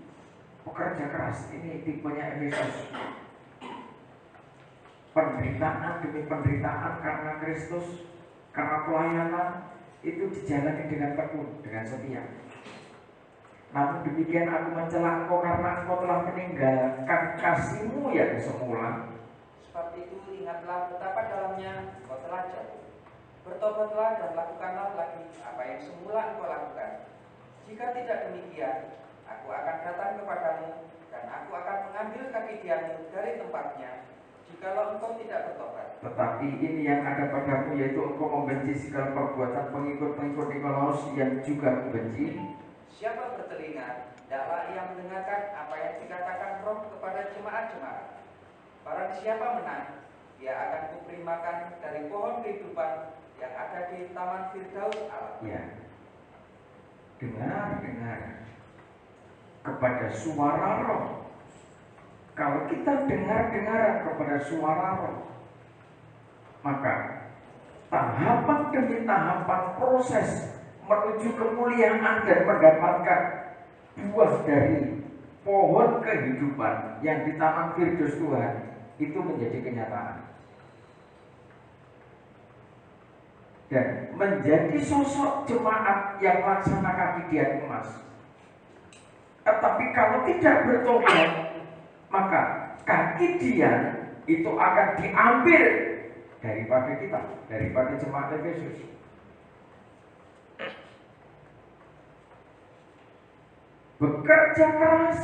pekerja keras ini tipenya Efesus. Penderitaan demi penderitaan karena Kristus, karena pelayanan itu dijalani dengan tekun, dengan setia. Namun demikian aku mencela engkau karena engkau telah meninggalkan kasihmu yang semula. Sebab itu ingatlah betapa dalamnya engkau telah jatuh. Bertobatlah dan lakukanlah lagi apa yang semula engkau lakukan. Jika tidak demikian, aku akan datang kepadamu dan aku akan mengambil kaki tiangmu dari tempatnya, jikalau engkau tidak bertobat. Tetapi ini yang ada padamu, yaitu engkau membenci segala perbuatan pengikut-pengikut Nikolaus yang juga membenci. Siapa bertelinga, hendaklah ia mendengarkan apa yang dikatakan Roh kepada jemaat-jemaat. Barang siapa menang, dia akan kuberi makan dari pohon kehidupan yang ada di Taman Firdaus Allah. Ya, dengar kepada suara Roh. Kalau kita dengar kepada suara Roh, maka tahapan demi tahapan proses menuju kemuliaan dan mendapatkan buah dari pohon kehidupan yang di Taman Firdaus Tuhan itu menjadi kenyataan. Dan menjadi sosok jemaat yang melaksanakan kaki tiang emas Tetapi kalau tidak bertobat, maka kaki dia itu akan diambil daripada kita, daripada jemaat Efesus. Bekerja keras,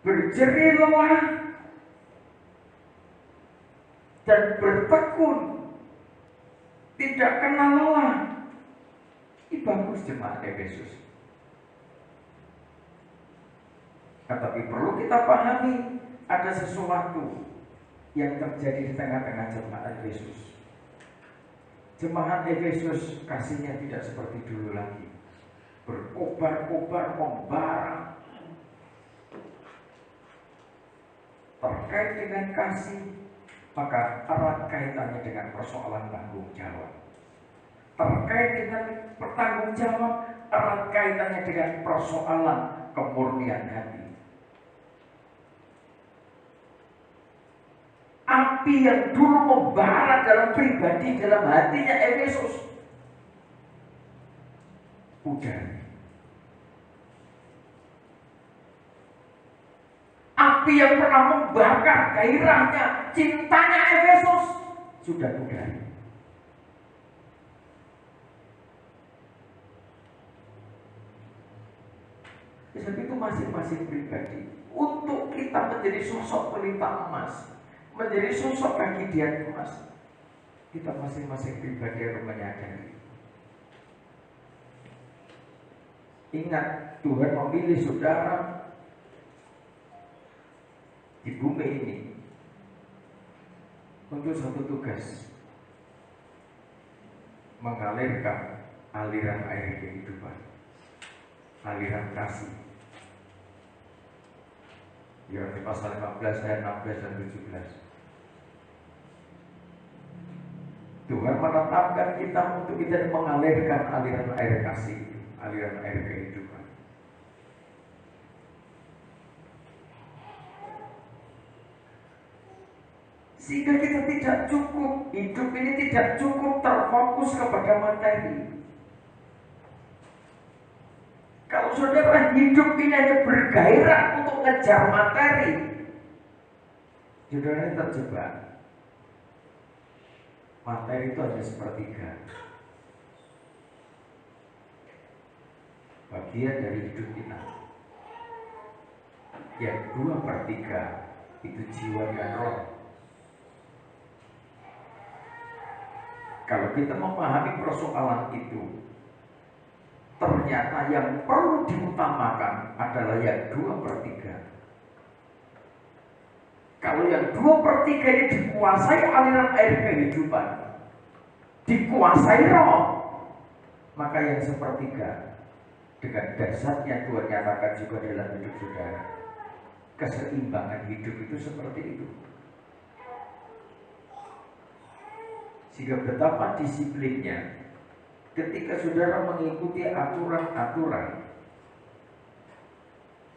berjerih lelah, dan bertekun, tidak kenal lelah. Ini bagus jemaat Efesus. Tetapi perlu kita pahami, ada sesuatu yang terjadi di tengah-tengah jemaat Efesus. Jemaat Efesus kasihnya tidak seperti dulu lagi, berkobar-kobar, membara. Terkait dengan kasih, maka erat kaitannya dengan persoalan tanggung jawab. Terkait dengan bertanggung jawab, erat kaitannya dengan persoalan kemurnian hati. Api yang dulu membara dalam pribadi, dalam hatinya Efesus, udah. Api yang pernah membakar gairahnya, cintanya Efesus, sudah pudar. Sebab itu masing-masing pribadi, untuk kita menjadi sosok pelita emas, menjadi sosok kaki dian emas, kita masing-masing pribadi harus menyadari. Ingat, Tuhan memilih saudara di bumi ini untuk satu tugas, mengalirkan aliran air kehidupan, aliran kasih. Yohanes pasal 15 ayat 16 dan 17. Tuhan menetapkan kita untuk kita mengalirkan aliran air kasih, aliran air kehidupan. Sehingga kita tidak cukup, hidup ini tidak cukup terfokus kepada materi. Kalau saudara hidup ini hanya bergairah untuk ngejar materi, saudara ini terjebak. Materi itu hanya sepertiga bagian dari hidup kita. Yang 2/3 itu jiwa dan roh. Kalau kita memahami persoalan itu, ternyata yang perlu diutamakan adalah yang 2/3. Kalau yang 2/3 ini dikuasai aliran air kehidupan, dikuasai roh, maka yang 1/3 dengan dasarnya Tuhan nyatakan juga dalam hidup saudara. Keseimbangan hidup itu seperti itu. Sehingga betapa disiplinnya ketika saudara mengikuti aturan-aturan.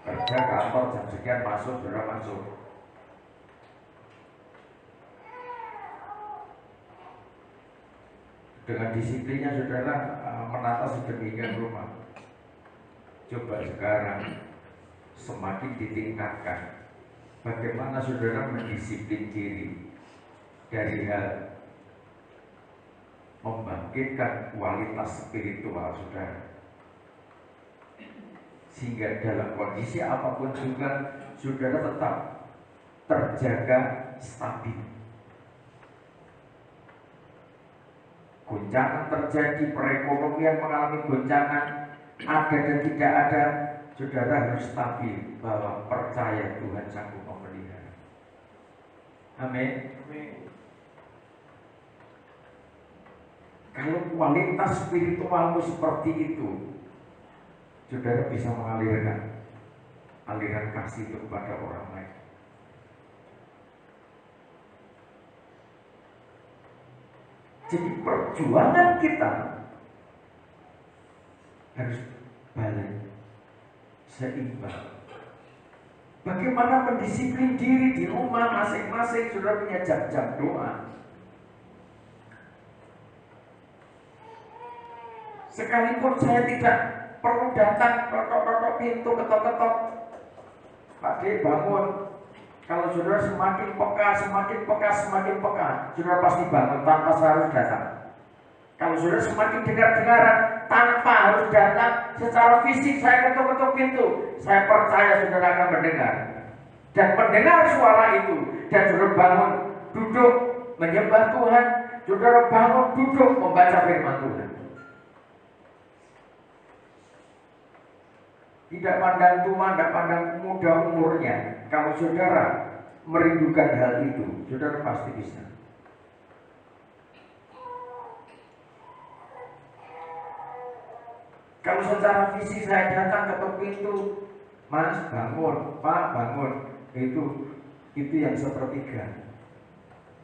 Kerja kantor jam sekian masuk, saudara masuk. Dengan disiplinnya saudara menata sedemikian rumah. Coba sekarang semakin ditingkatkan, bagaimana saudara mendisiplin diri dari hal membangkitkan kualitas spiritual saudara, sehingga dalam kondisi apapun juga saudara tetap terjaga stabil. Goncangan terjadi, perekonomian mengalami goncangan, ada dan tidak ada, saudara harus stabil bahwa percaya Tuhan sanggup memelihara. Amin. Kalau kualitas spiritualmu seperti itu, saudara bisa mengalirkan aliran kasih itu kepada orang lain. Jadi perjuangan kita harus balik, seimbang. Bagaimana mendisiplin diri di rumah masing-masing, saudara punya jam-jam doa. Sekalipun saya tidak perlu datang ketok-ketok pintu, ketok-ketok. Pak D bangun. Kalau saudara semakin peka, semakin peka, semakin peka, saudara pasti bangun tanpa harus datang. Kalau saudara semakin dengar-dengaran tanpa harus datang, secara fisik saya ketuk-ketuk pintu, saya percaya saudara akan mendengar. Dan mendengar suara itu, dan saudara bangun, duduk, menyembah Tuhan, saudara bangun, duduk, membaca firman Tuhan. Tidak pandang tua, tidak pandang muda umurnya. Kalau saudara merindukan hal itu, saudara pasti bisa. Kalau secara fisik saya datang ketuk pintu, Mas bangun, Pak bangun, itu yang sepertiga.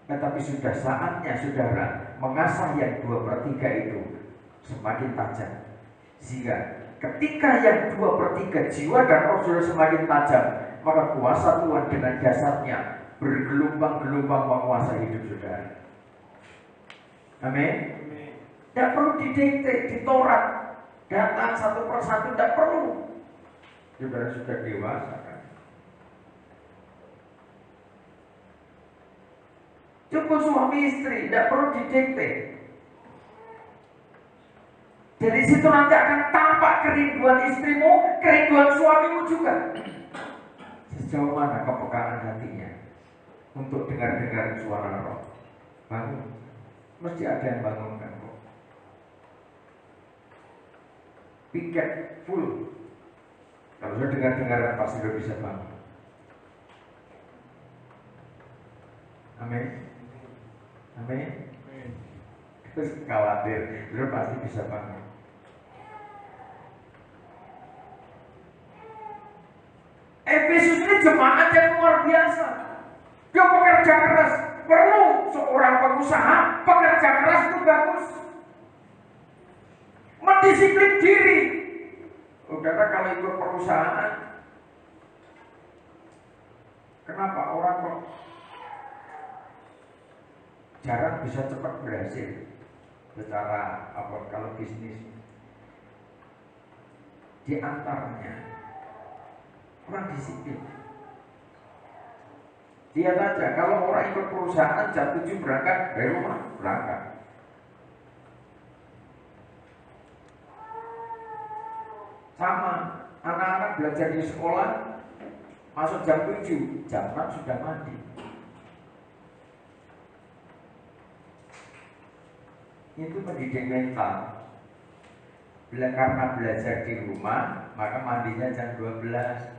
Tetapi sudah saatnya saudara mengasah yang 2/3 itu semakin tajam. Sehingga ketika yang 2/3 jiwa dan roh saudara semakin tajam, maka kuasa Tuhan dengan dasarnya bergelombang-gelombang menguasai hidup saudara. Amin. Tidak perlu didikte, ditorat, datang satu persatu, tidak perlu. Saudara sudah dewasa kan? Cukup suami istri, tidak perlu didikte. Dari situ nanti akan tampak kerinduan istrimu, kerinduan suamimu juga. Sejauh mana kepekaan hatinya untuk dengar-dengar suara roh. Bangun. Mesti ada yang bangunkan kok. Piket full. Kalau sudah dengar-dengar pasti sudah bisa bangun. Amin. Amin. Terus khawatir, sudah pasti bisa bangun. Efesus ini jemaat yang luar biasa. Dia pekerja keras. Perlu seorang pengusaha pekerja keras itu bagus. Mendisiplin diri. Saudara kalau ikut perusahaan, kenapa orang kok jarang bisa cepat berhasil secara kalau bisnis? Di antaranya kurang disiplin. Lihat aja, kalau orang ikut perusahaan jam 7 berangkat dari rumah, berangkat. Sama, anak-anak belajar di sekolah, masuk jam 7, jam 6 sudah mandi. Itu pendidik mental. Bila karena belajar di rumah, maka mandinya jam 12.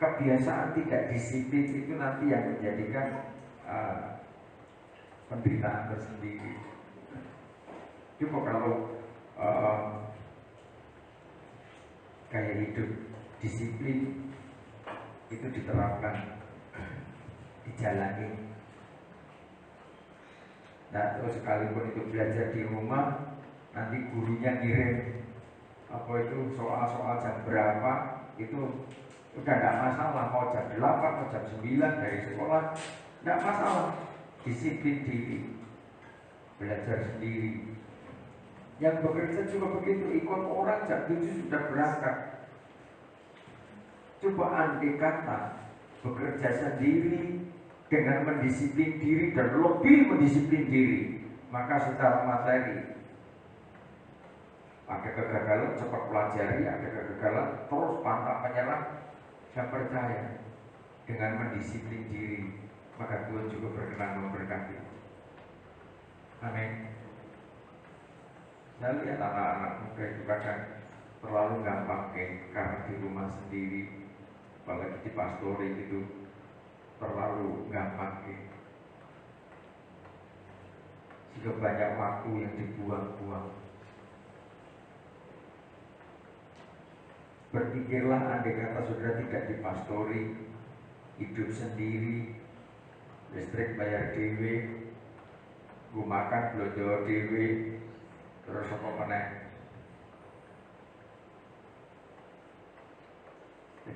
Kebiasaan tidak disiplin itu nanti yang menjadikan penderitaan tersendiri. Cuma kalau gaya hidup disiplin itu diterapkan, dijalani. Nah, terus sekalipun itu belajar di rumah, nanti gurunya ngirim soal-soal jam berapa itu udah tidak masalah, mau jam 8, mau jam 9 dari sekolah, tidak masalah. Disiplin diri, belajar sendiri. Yang bekerja juga begitu, ikut orang jam 7 sudah berangkat. Coba andai kata bekerja sendiri dengan mendisiplin diri dan lebih mendisiplin diri, maka secara materi ada kegagalan cepat pelajari, ada kegagalan terus pantang menyerah. Saya percaya dengan mendisiplin diri, maka Tuhan juga berkenan memberkati. Amin. Saya lihat anak-anak muda itu kadang terlalu gampang karena di rumah sendiri, apalagi di pastori itu terlalu gampang sehingga banyak waktu yang dibuang-buang. Berpikirlah andai kata saudara tidak dipastori, hidup sendiri, listrik bayar dewe, makan belanja dewe, terus apa meneh.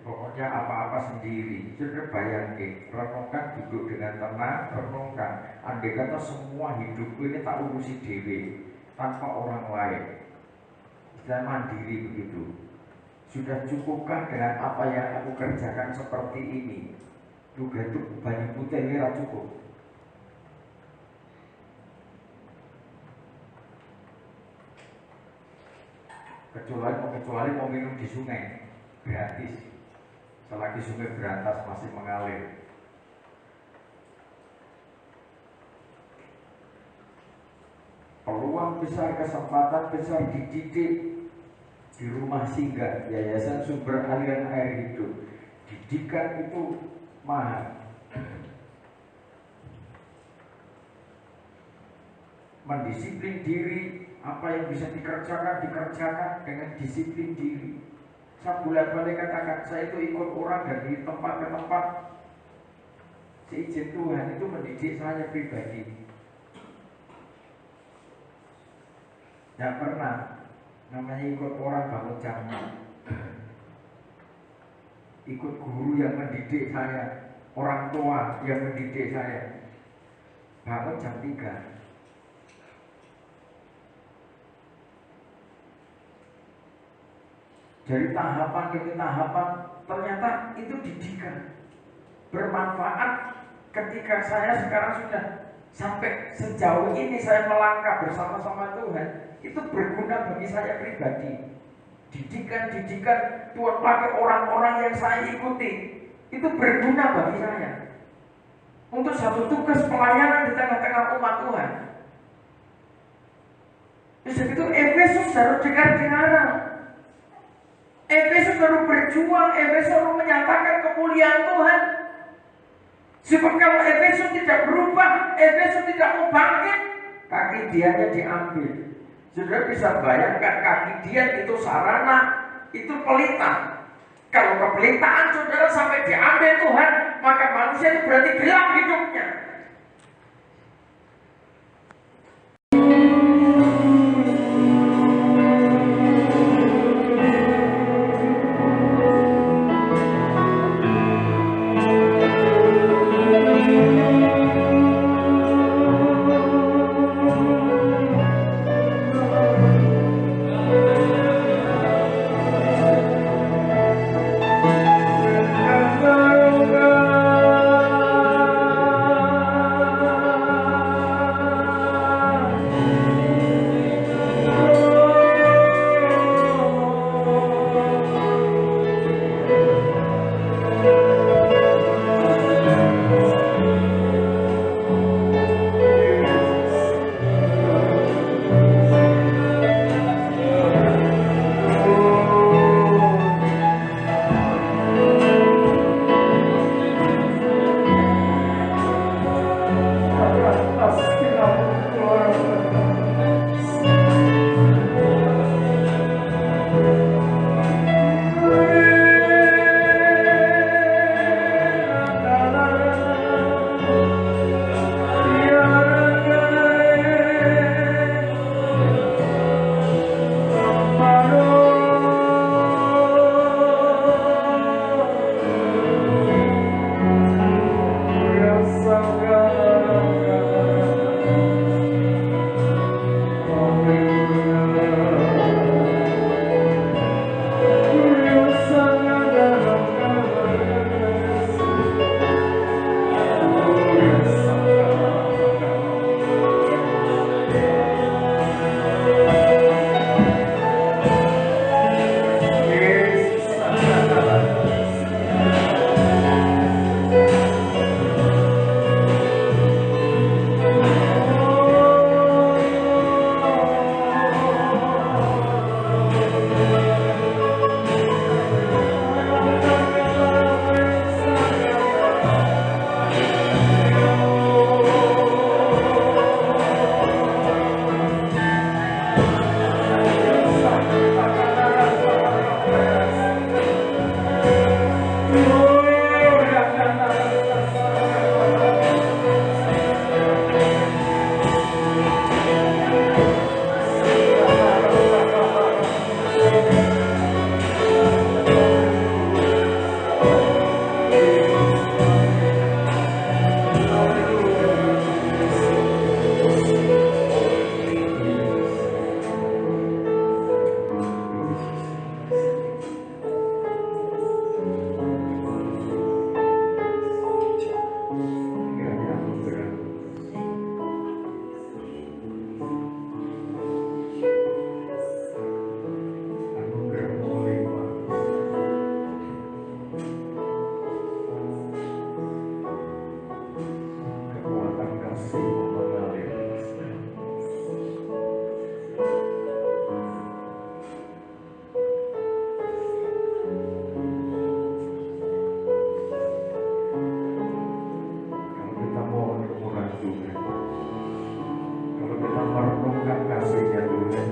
Pokoknya apa-apa sendiri. Sudah bayangin, renungkan, duduk dengan tenang, renungkan. Andai kata semua hidupku ini tak urusi dewe, tanpa orang lain, saya mandiri begitu. Sudah cukupkah dengan apa yang aku kerjakan seperti ini? Juga itu banyak putih merah cukup. Kecuali mau minum di sungai gratis, selagi sungai berantas masih mengalir. Peluang besar, kesempatan besar dididik di rumah singgah, yayasan sumber aliran air hidup. Didikan itu mahal. Mendisiplin diri, apa yang bisa dikerjakan dengan disiplin diri. Saya bolak-balik katakan, saya itu ikut orang dari tempat ke tempat. Seizin Tuhan itu mendidik saya pribadi. Tidak pernah namanya ikut orang bangun jam 6. Ikut guru yang mendidik saya, orang tua yang mendidik saya, bangun jam 3. Dari tahapan ke tahapan, ternyata itu didikan bermanfaat. Ketika saya sekarang sudah sampai sejauh ini, saya melangkah bersama-sama Tuhan, itu berguna bagi saya pribadi. Didikan Tuhan pakai orang-orang yang saya ikuti, itu berguna bagi saya untuk satu tugas pelayanan di tengah-tengah umat Tuhan. Jadi itu Efesus harus dengar-dengaran. Efesus baru berjuang, Efesus baru menyatakan kemuliaan Tuhan. Sebab kalau Efesus tidak berubah, Efesus tidak mau bangkit, kaki dianya diambil. Saudara bisa bayangkan, kaki dia itu sarana, itu pelita. Kalau kepelitaan saudara sampai diambil Tuhan, maka manusia itu berarti gelap hidupnya. kasih-Mu mengalir. Kalau kita mohon kemurahan Tuhan, kalau kita merenungkan kasih-Nya Tuhan,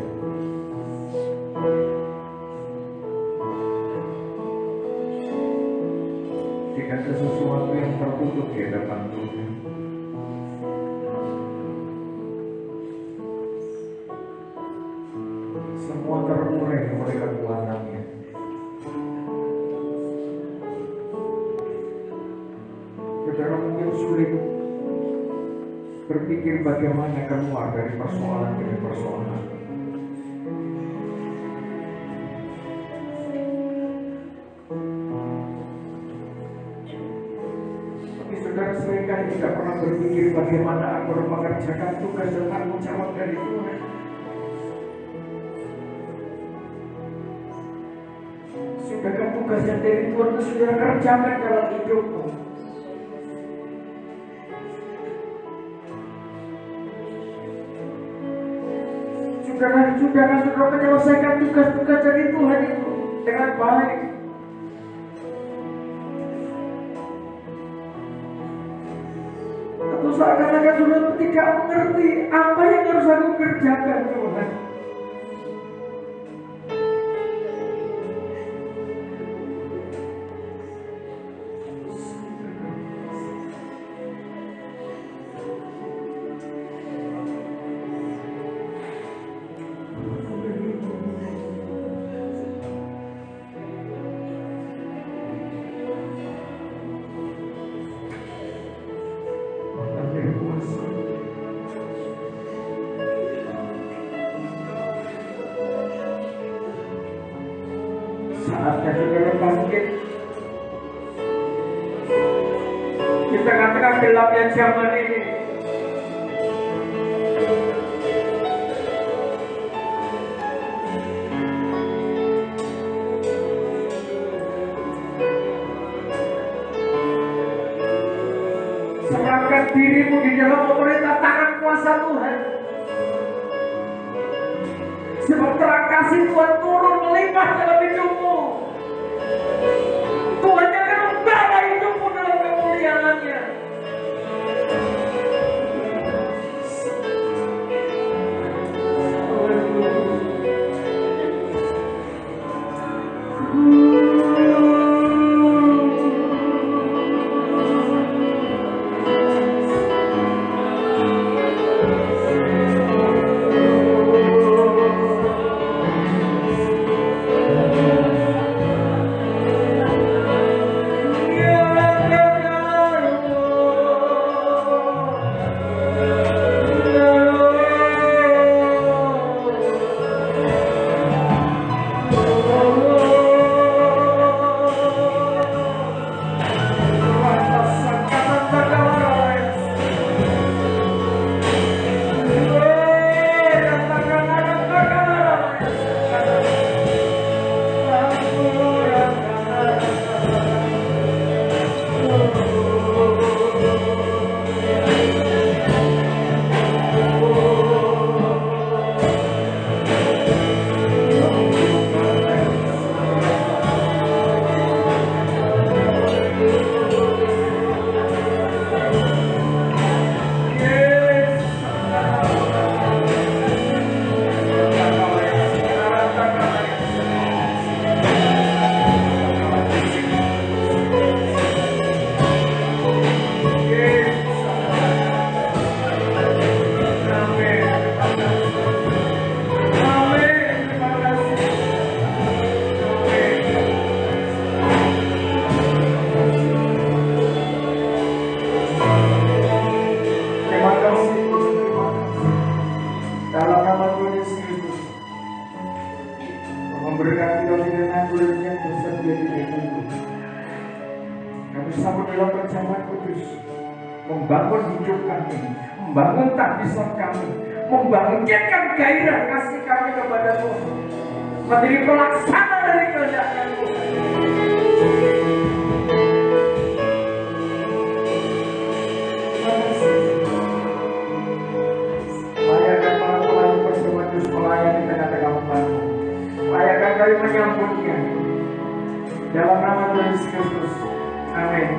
tidak ada sesuatu yang tertutup di hadapan Tuhan. Semua terurai oleh kekuatannya. Saudara mungkin sulit berpikir bagaimana keluar dari persoalan demi persoalan. Tapi saudara seringkali tidak pernah berpikir bagaimana aku mengerjakan tugas dan tanggung jawab dari Tuhan. Sudahkah tugas yang dari Tuhan itu saudara kerjakan dalam hidupmu? Sudahkah saudara menyelesaikan tugas-tugas dari Tuhan itu dengan baik? Atau seakan-akan saudara tidak mengerti apa yang harus aku kerjakan, Tuhan? Saatnya saudara bangkit di tengah-tengah gelapnya zaman ini. Serahkan dirimu di dalam pemerintah tangan kuasa Tuhan. Sebab terang kasih Tuhan turun melimpah dalam hidupmu. Tuhan akan membawa hidupmu dalam kemuliaan-Nya. Memberkati kami dengan kulitnya besar menjadi bertumbuh. Kami sambut dalam perjamuan kudus, membangun hidup kami, membangun takbisan kami, membangkitkan gairah kasih kami kepada Tuhan, menjadi pelaksana dari kehendak Tuhan. Tuhan Yesus Kristus. Amin.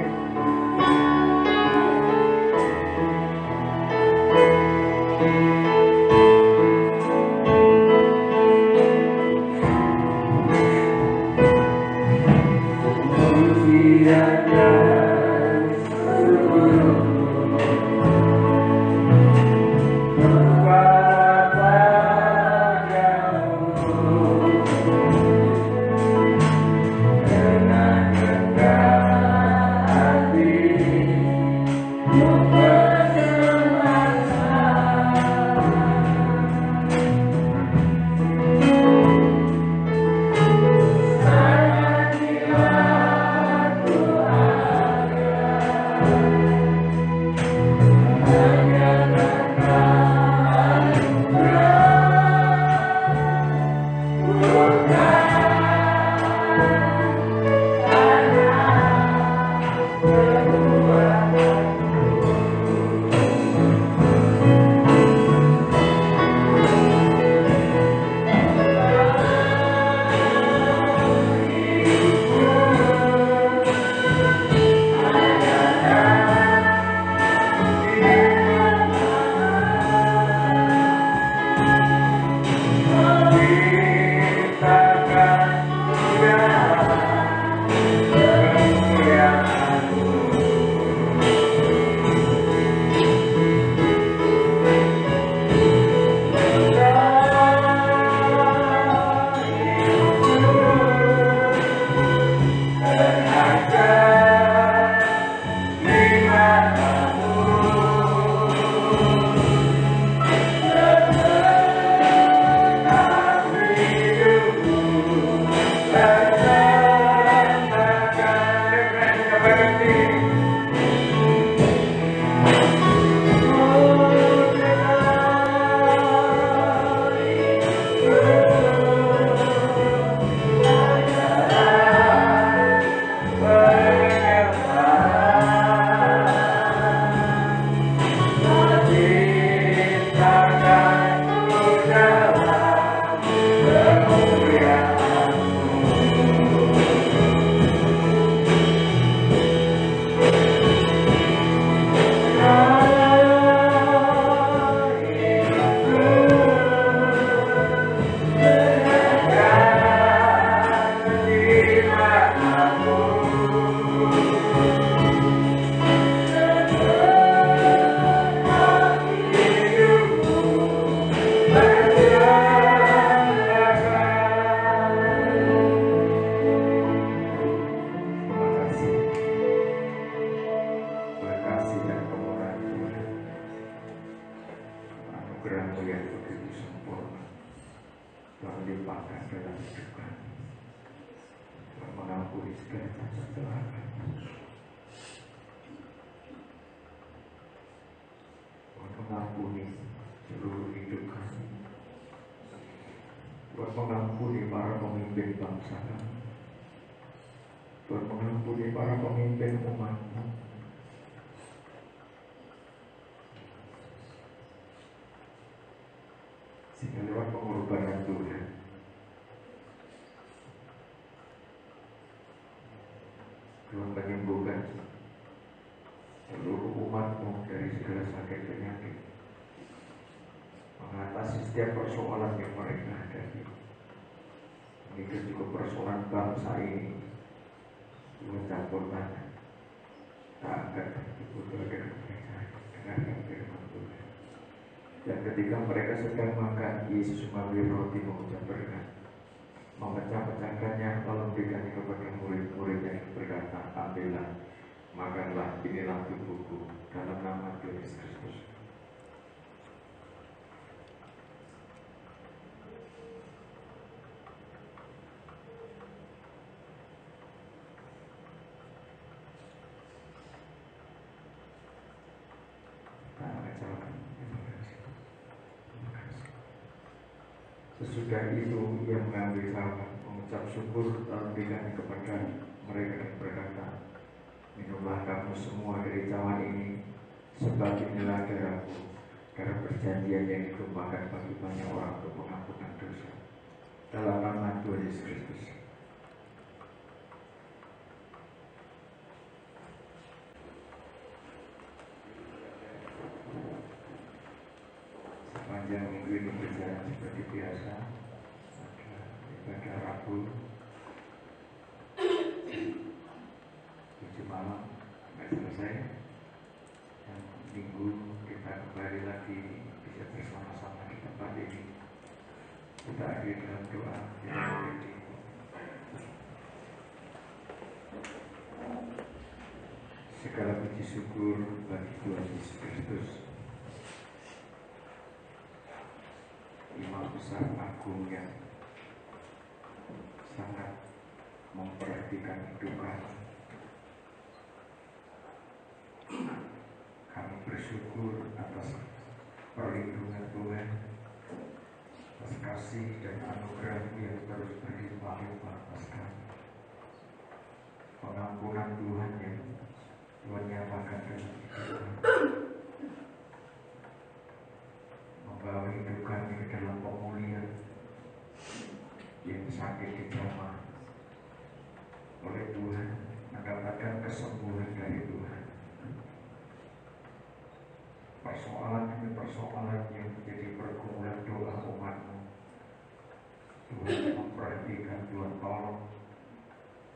Mengampuni para pemimpin bangsa kami. Tuhan mengampuni para pemimpin umat-Mu. Sehingga lewat pengorbanan Tuhan, Tuhan menyembuhkan seluruh umat-Mu dari segala sakit penyakit, mengatasi setiap persoalan yang mereka hadapi. Ini juga persoalan bangsa ini. Tuhan campur tangan, tak akan dibutuhkan dengarkan firman Tuhan. Dan ketika mereka sedang makan, Yesus mengambil roti, mengucap berkat, memecah-pecahkannya, lalu memberikannya kepada murid-muridnya yang berkata, ambillah, makanlah, inilah tubuhku, dalam nama Tuhan Yesus Kristus. Sesudah itu ia mengambil salam, mengucap syukur, lalu berikannya kepada mereka dan berkata, minumlah kamu semua dari cawan ini, sebab inilah darahku, darah perjanjian yang ditumpahkan bagi banyak orang untuk pengampunan dosa. Dalam nama Tuhan Yesus Kristus. sepanjang minggu ini berjalan seperti biasa. Ada ibadah Rabu 7 malam sampai selesai, dan minggu kita kembali lagi bisa bersama-sama di tempat ini. Kita akhiri dalam doa yang berikut. Segala puji syukur bagi Tuhan Yesus Kristus, Imam besar agung yang sangat memperhatikan hidup kami. Kami bersyukur atas perlindungan Tuhan, atas kasih dan anugerah yang terus berlimpah-limpah atas kami. Pengampunan Tuhan yang Tuhan nyatakan dalam hidup kami, membawa hidup kami ke dalam pemulihan yang sakit dijamah oleh Tuhan, mendapatkan kesembuhan dari Tuhan. Persoalan demi persoalan yang menjadi pergumulan doa umat-Mu, Tuhan memperhatikan, Tuhan tolong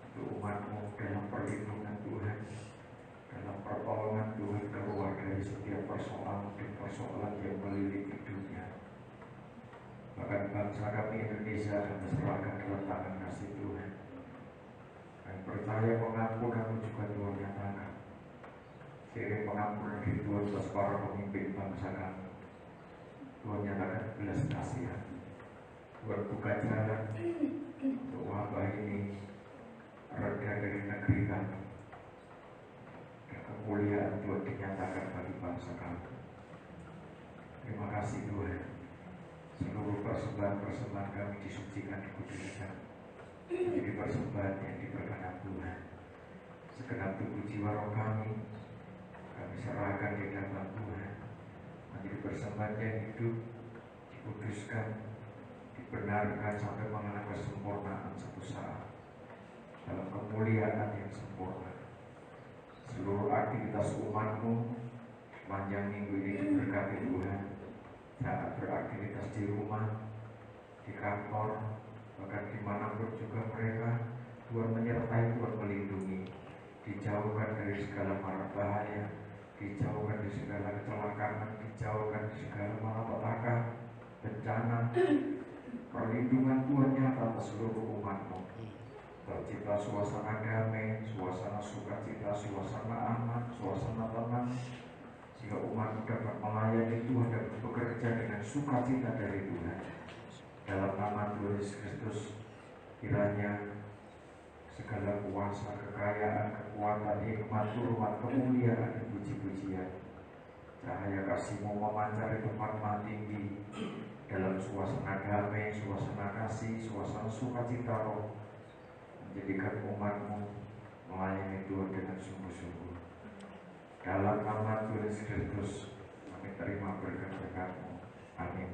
untuk umat-Mu dalam perlindungan Tuhan, dalam pertolongan Tuhan keluar dari setiap persoalan dan persoalan yang melilit hidupnya. Bahkan bangsa kami Indonesia kami serahkan dalam tangan kasih Tuhan. Kami percaya pengampunan juga Tuhan nyatakan. Seiring pengampunan dari Tuhan atas para pemimpin bangsa kami, Tuhan nyatakan belas kasihan. Tuhan buka jalan untuk wabah ini reda dari negeri kami. Dan kemuliaan Tuhan dinyatakan bagi bangsa kami. Terima kasih Tuhan. Seluruh persembahan-persembahan kami disucikan, dikuduskan menjadi persembahan yang diberkenan Tuhan. Segenap tubuh jiwa roh kami serahkan di dalam Tuhan, menjadi persembahan yang hidup, dikuduskan, dibenarkan sampai mengenai kesempurnaan satu saat dalam kemuliaan yang sempurna. Seluruh aktivitas umat-Mu sepanjang minggu ini diberkati Tuhan. Saat beraktivitas di rumah, di kantor, bahkan dimanapun juga mereka, Tuhan menyertai, Tuhan melindungi, dijauhkan dari segala mara bahaya, dijauhkan dari segala kecelakaan, dijauhkan dari segala malapetaka, bencana. Perlindungan Tuhan nyata atas seluruh umat-Mu. Tercipta suasana damai, suasana sukacita, suasana aman, suasana tenang, sehingga umat dapat melayani Tuhan dan bekerja dengan sukacita dari Tuhan. Dalam nama Tuhan Yesus Kristus, kiranya segala kuasa, kekayaan, kekuatan, hikmat, turut kemuliaan dan puji-pujian, cahaya kasih-Mu memancar di tempat tinggi, dalam suasana damai, suasana kasih, suasana sukacita roh, menjadikan umat-Mu melayani Tuhan dengan sungguh-sungguh. Dalam nama Tuhan Yesus Kristus, kami terima berkat-berkat-Mu. Amin.